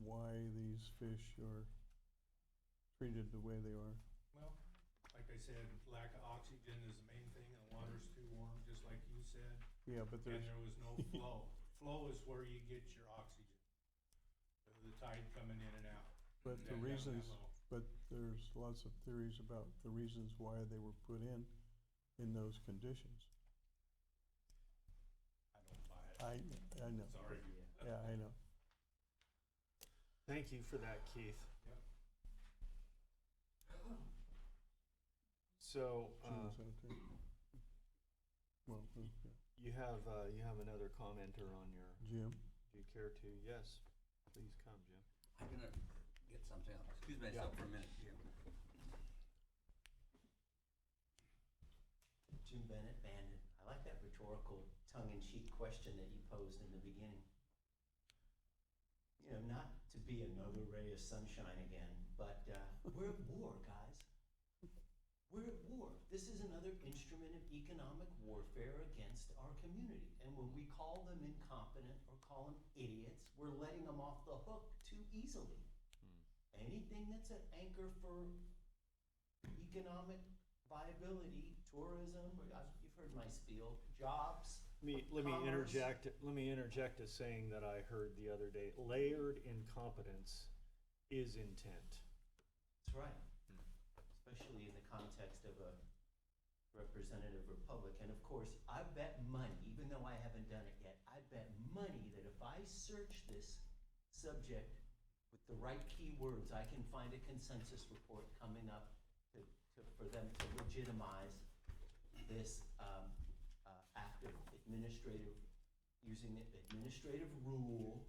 why these fish are treated the way they are. Well, like I said, lack of oxygen is the main thing, and the water's too warm, just like you said. Yeah, but And there's, there was no flow. Flow is where you get your oxygen. The tide coming in and out. but the Down that reasons, low. but there's lots of theories about the reasons why they were put in those conditions. I don't buy it. I know. Sorry. Yeah, I know. Thank you for that, Keith. Yep. So, Jim's out there. Well, yeah. you have another commenter on your, Jim, do you care to? Yes, please come, Jim. I'm gonna get something else. Excuse myself for a minute, Jim. Jim Bennett, Bandon. I like that rhetorical, tongue-in-cheek question that you posed in the beginning. Not to be another ray of sunshine again, but we're at war, guys. We're at war. This is another instrument of economic warfare against our community. And when we call them incompetent or call them idiots, we're letting them off the hook too easily. Anything that's an anchor for economic viability, tourism, you've heard my spiel, jobs. Let me commerce. interject as saying that I heard the other day, layered incompetence is intent. That's right. Especially in the context of a representative republic. And of course, I bet money, even though I haven't done it yet, I bet money that if I search this subject with the right keywords, I can find a consensus report coming up for them to legitimize this act of using administrative rule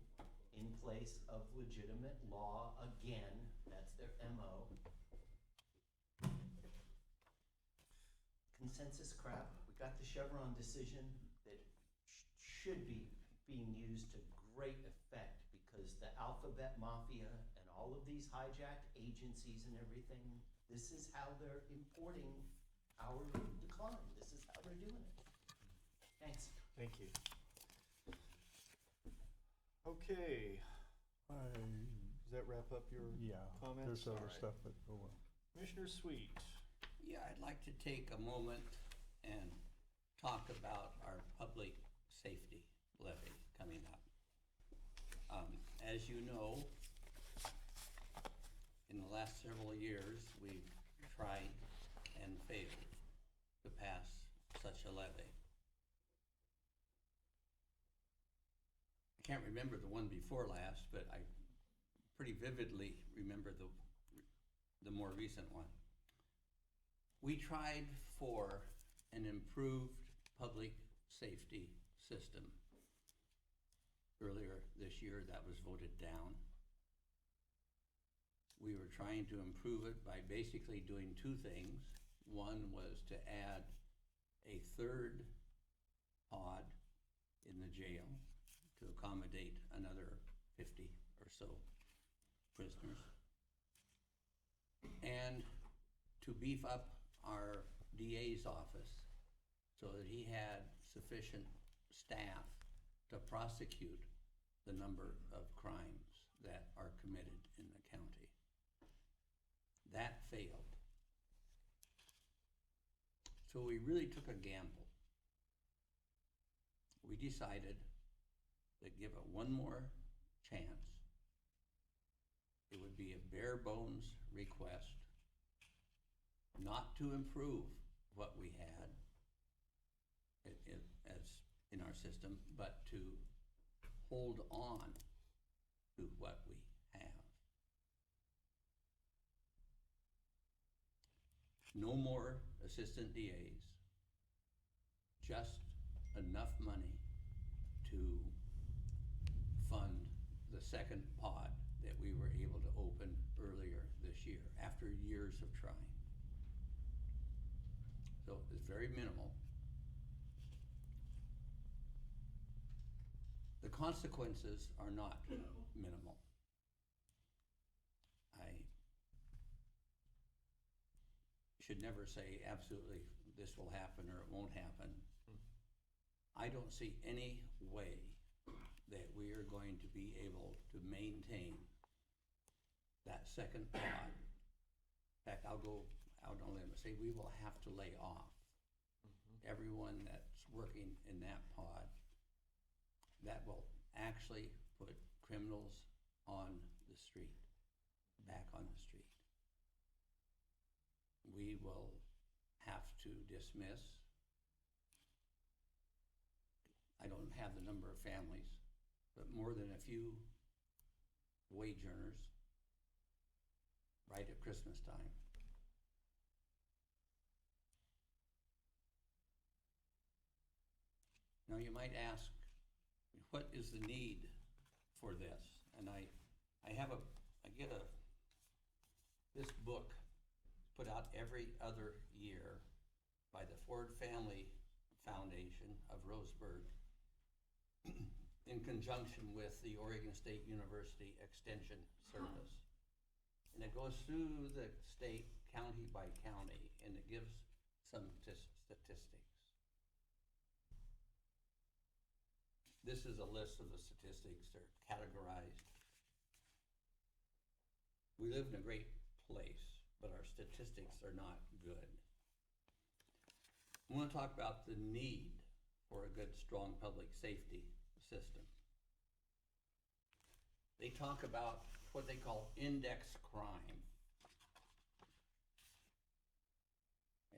in place of legitimate law again. That's their MO. Consensus crap. We got the Chevron decision that should be being used to great effect because the alphabet mafia and all of these hijacked agencies and everything, this is how they're importing our decline. This is how they're doing it. Thanks. Thank you. Okay, does that wrap up your yeah, comments? there's other All right. stuff, but oh well. Commissioner Sweet. Yeah, I'd like to take a moment and talk about our public safety levy coming up. As you know, in the last several years, we've tried and failed to pass such a levy. I can't remember the one before last, but I pretty vividly remember the more recent one. We tried for an improved public safety system. Earlier this year, that was voted down. We were trying to improve it by basically doing two things. One was to add a third pod in the jail to accommodate another 50 or so prisoners, and to beef up our DA's office so that he had sufficient staff to prosecute the number of crimes that are committed in the county. That failed. So we really took a gamble. We decided to give it one more chance. It would be a bare bones request, not to improve what we had as in our system, but to hold on to what we have. No more assistant DAs, just enough money to fund the second pod that we were able to open earlier this year after years of trying. So it's very minimal. The consequences are not minimal. I should never say absolutely this will happen or it won't happen. I don't see any way that we are going to be able to maintain that second pod. In fact, I'll go out on a limb and say we will have to lay off everyone that's working in that pod. That will actually put criminals on the street, back on the street. We will have to dismiss, I don't have the number of families, but more than a few wage earners right at Christmas time. Now you might ask, what is the need for this? And I get this book put out every other year by the Ford Family Foundation of Roseburg in conjunction with the Oregon State University Extension Service. And it goes through the state county by county, and it gives some statistics. This is a list of the statistics. They're categorized. We live in a great place, but our statistics are not good. I want to talk about the need for a good, strong public safety system. They talk about what they call index crime.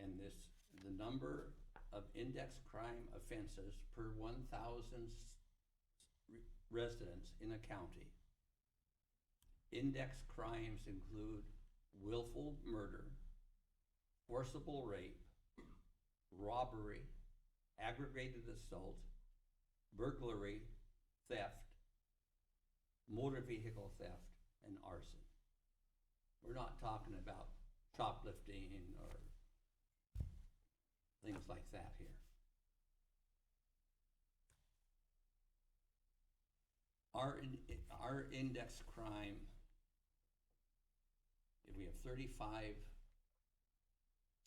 And the number of index crime offenses per 1,000 residents in a county. Index crimes include willful murder, forcible rape, robbery, aggravated assault, burglary, theft, motor vehicle theft, and arson. We're not talking about shoplifting or things like that here. Our index crime, if we have 35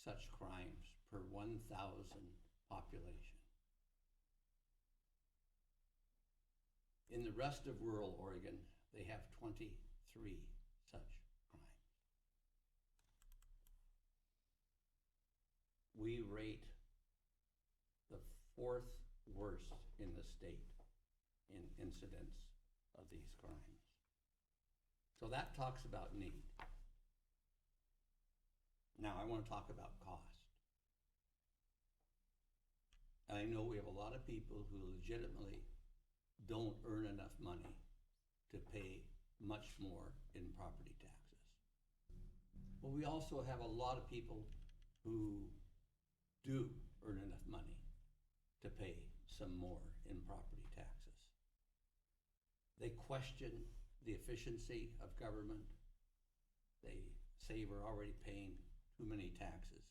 such crimes per 1,000 population. In the rest of rural Oregon, they have 23 such crimes. we rate the fourth worst in the state in incidents of these crimes. So that talks about need. Now I want to talk about cost. I know we have a lot of people who legitimately don't earn enough money to pay much more in property taxes. But we also have a lot of people who do earn enough money to pay some more in property taxes. They question the efficiency of government. They say we're already paying too many taxes.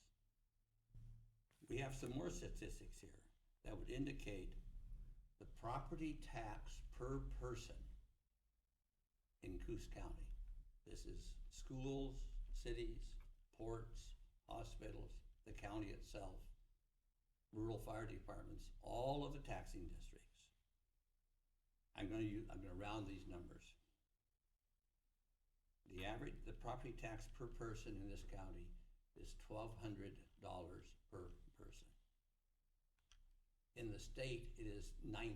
We have some more statistics here that would indicate the property tax per person in Coos County. This is schools, cities, ports, hospitals, the county itself, rural fire departments, all of the taxing districts. I'm going to round these numbers. The property tax per person in this county is $1,200 per person. In the state, it is $1,900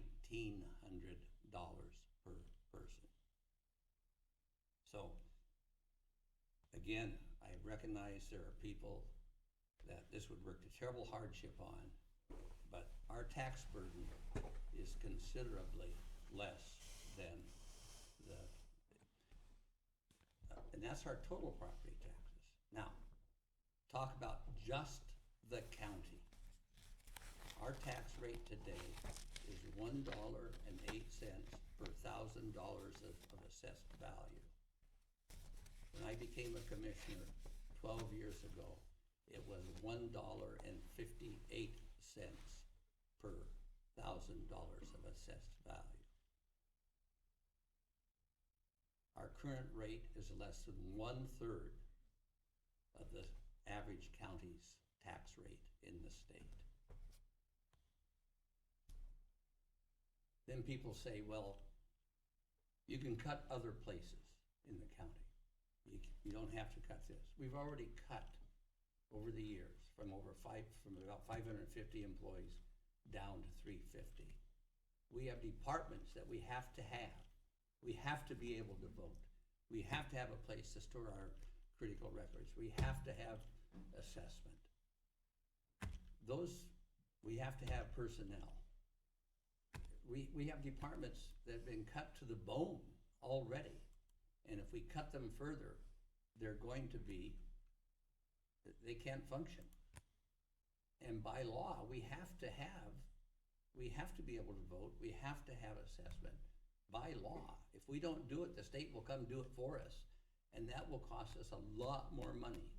per person. So, again, I recognize there are people that this would work a terrible hardship on, but our tax burden is considerably less than and that's our total property taxes. Now, talk about just the county. Our tax rate today is $1.08 per $1,000 of assessed value. When I became a commissioner 12 years ago, it was $1.58 per $1,000 of assessed value. Our current rate is less than 1/3 of the average county's tax rate in the state. Then people say, well, you can cut other places in the county. You don't have to cut this. We've already cut over the years from about 550 employees down to 350. We have departments that we have to have. We have to be able to vote. We have to have a place to store our critical records. We have to have assessment. We have to have personnel. We have departments that have been cut to the bone already. And if we cut them further, they can't function. And by law, we have to be able to vote. We have to have assessment by law. If we don't do it, the state will come do it for us. And that will cost us a lot more money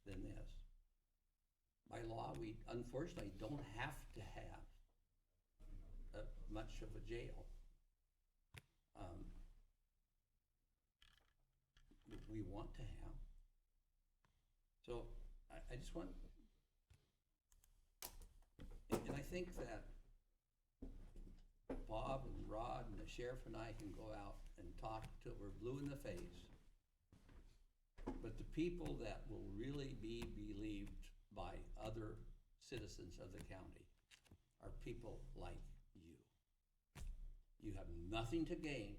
than this. By law, we unfortunately don't have to have much of a jail. We want to have. So I just want, and I think that Bob and Rod and the sheriff and I can go out and talk till we're blue in the face. But the people that will really be believed by other citizens of the county are people like you. You have nothing to gain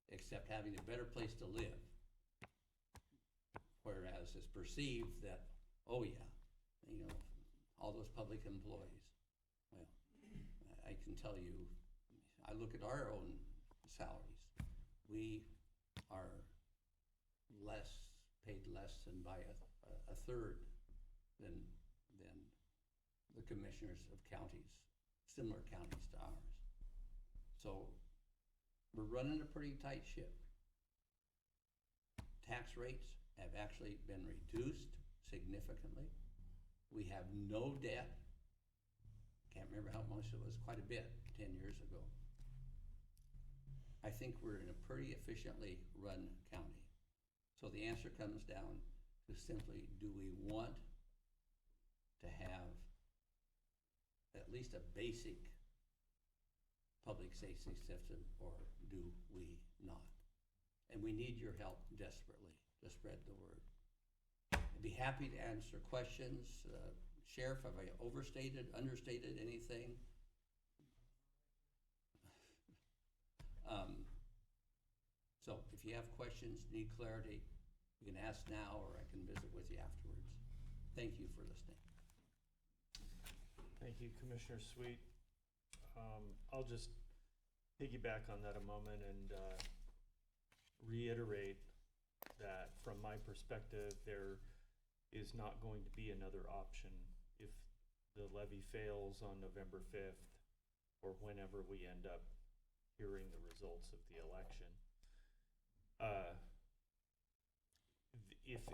except having a better place to live. Whereas it's perceived that, oh yeah, all those public employees. Well, I can tell you, I look at our own salaries. We are paid less than by a third than the commissioners of counties, similar counties to ours. So we're running a pretty tight ship. Tax rates have actually been reduced significantly. We have no debt. Can't remember how much it was, quite a bit, 10 years ago. I think we're in a pretty efficiently run county. So the answer comes down to simply, do we want to have at least a basic public safety system, or do we not? And we need your help desperately to spread the word. I'd be happy to answer questions. Sheriff, have I overstated, understated anything? So if you have questions, need clarity, you can ask now or I can visit with you afterwards. Thank you for listening. Thank you, Commissioner Sweet. I'll just piggyback on that a moment and reiterate that from my perspective, there is not going to be another option if the levy fails on November 5th or whenever we end up hearing the results of the election.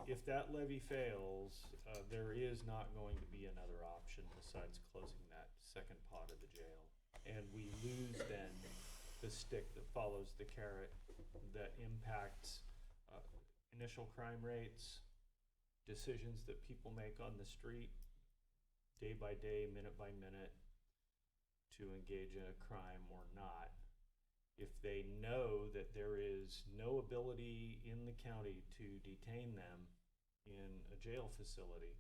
If that levy fails, there is not going to be another option besides closing that second pot of the jail. And we lose then the stick that follows the carrot that impacts initial crime rates, decisions that people make on the street, day by day, minute by minute, to engage in a crime or not. If they know that there is no ability in the county to detain them in a jail facility,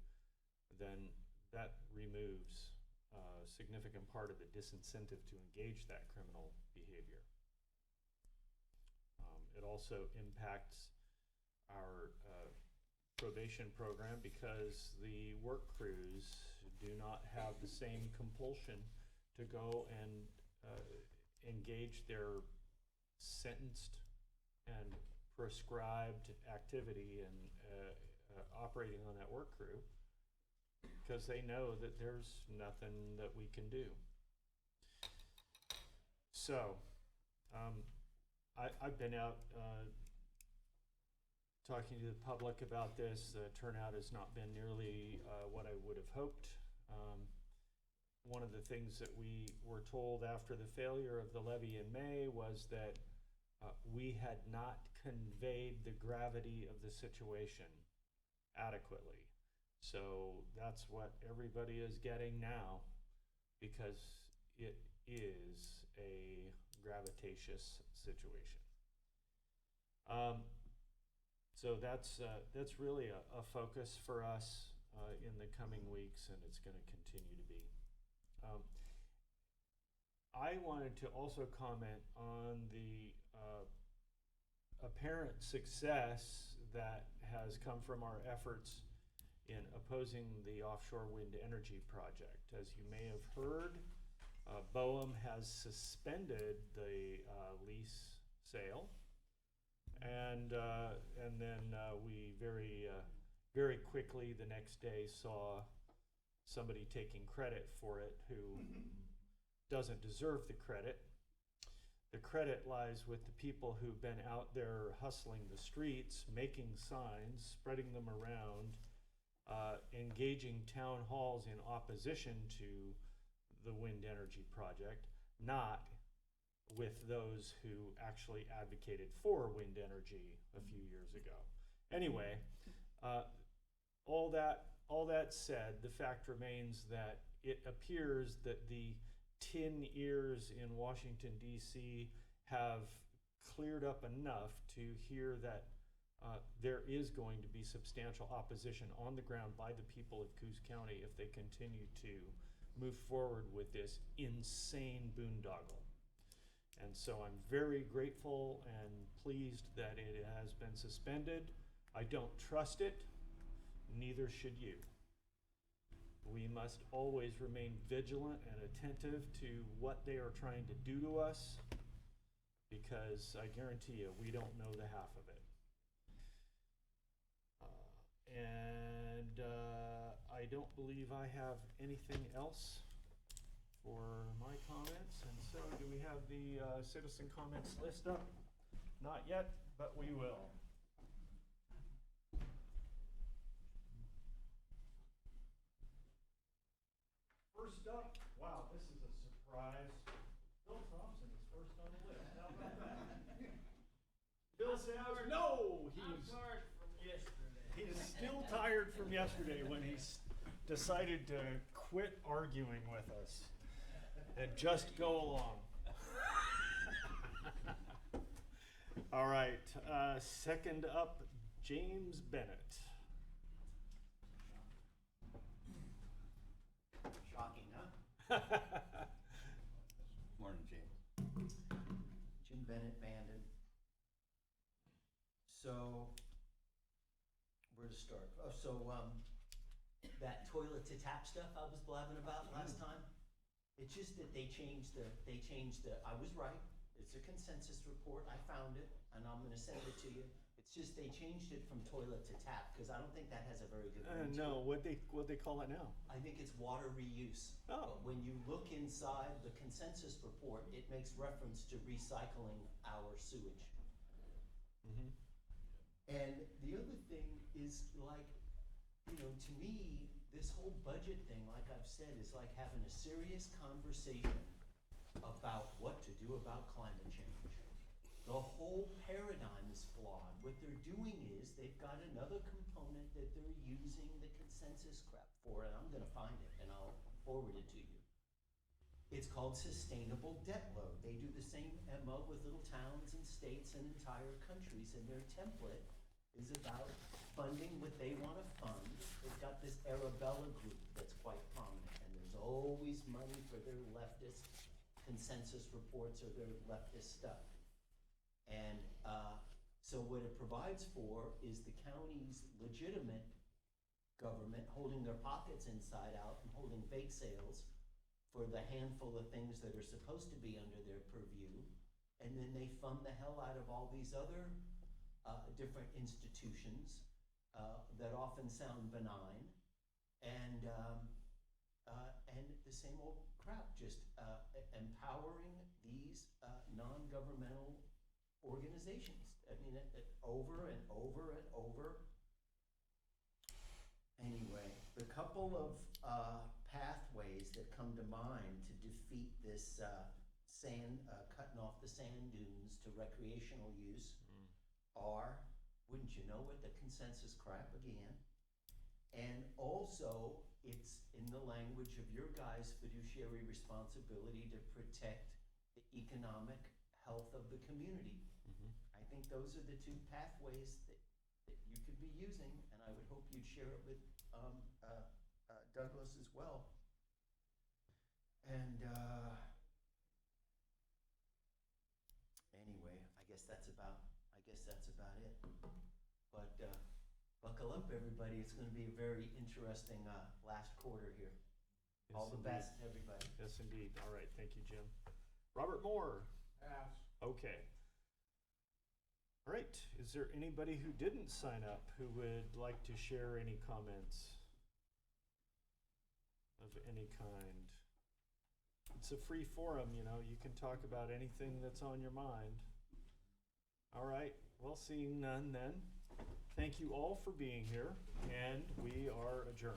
then that removes a significant part of the disincentive to engage that criminal behavior. It also impacts our probation program because the work crews do not have the same compulsion to go and engage their sentenced and prescribed activity and operating on that work crew because they know that there's nothing that we can do. So I've been out talking to the public about this. The turnout has not been nearly what I would have hoped. One of the things that we were told after the failure of the levy in May was that we had not conveyed the gravity of the situation adequately. So that's what everybody is getting now because it is a gravitatious situation. So that's really a focus for us in the coming weeks, and it's going to continue to be. I wanted to also comment on the apparent success that has come from our efforts in opposing the offshore wind energy project. As you may have heard, BOM has suspended the lease sale, and then we very quickly the next day saw somebody taking credit for it who doesn't deserve the credit. The credit lies with the people who've been out there hustling the streets, making signs, spreading them around, engaging town halls in opposition to the wind energy project, not with those who actually advocated for wind energy a few years ago. Anyway, all that said, the fact remains that it appears that the tin ears in Washington, D.C. have cleared up enough to hear that there is going to be substantial opposition on the ground by the people of Coos County if they continue to move forward with this insane boondoggle. And so I'm very grateful and pleased that it has been suspended. I don't trust it, neither should you. We must always remain vigilant and attentive to what they are trying to do to us, because I guarantee you, we don't know the half of it. I don't believe I have anything else for my comments. And so do we have the citizen comments list up? Not yet, but we will. First up, wow, this is a surprise. Bill Thompson is first on the list. How about that? Bill says, no, he's tired from yesterday. He is still tired from yesterday when he decided to quit arguing with us and just go along. All right, second up, James Bennett. that toilet to tap stuff I was blabbing about last time, it's just that they changed I was right, it's a consensus report, I found it, and I'm gonna send it to you. It's just they changed it from toilet to tap, because I don't think that has a very good ring to No, it. what'd they call it now? I think it's water reuse. Oh. But when you look inside the consensus report, it makes reference to recycling our sewage. Mm-hmm. And the other thing is, like, you know, to me, this whole budget thing, like I've said, is like having a serious conversation about what to do about climate change. The whole paradigm is flawed. What they're doing is they've got another component that they're using the consensus crap for, and I'm gonna find it and I'll forward it to you. It's called sustainable debt load. They do the same MO with little towns and states and entire countries, and their template is about funding what they want to fund. They've got this Arabella group that's quite prominent, and there's always money for their leftist consensus reports or their leftist stuff. And so what it provides for is the county's legitimate government holding their pockets inside out and holding bake sales for the handful of things that are supposed to be under their purview. And then they fund the hell out of all these other different institutions that often sound benign, and the same old crap, just empowering these non-governmental organizations. I mean, over and over and over. Anyway, the couple of pathways that come to mind to defeat this cutting off the sand dunes to recreational use are, wouldn't you know it, the consensus crap again. And also, it's in the language of your guys' fiduciary responsibility to protect the economic health of the community. Mm-hmm. I think those are the two pathways that you could be using, and I would hope you'd share it with Douglas as well. And anyway, I guess that's about it. But buckle up, everybody. It's going to be a very interesting last quarter here. Yes, All the indeed. best, everybody. Yes, indeed. All right, thank you, Jim. Robert Moore. Pass. Okay. All right, is there anybody who didn't sign up who would like to share any comments of any kind? It's a free forum, you know, you can talk about anything that's on your mind. All right, well, seeing none then, thank you all for being here, and we are adjourned.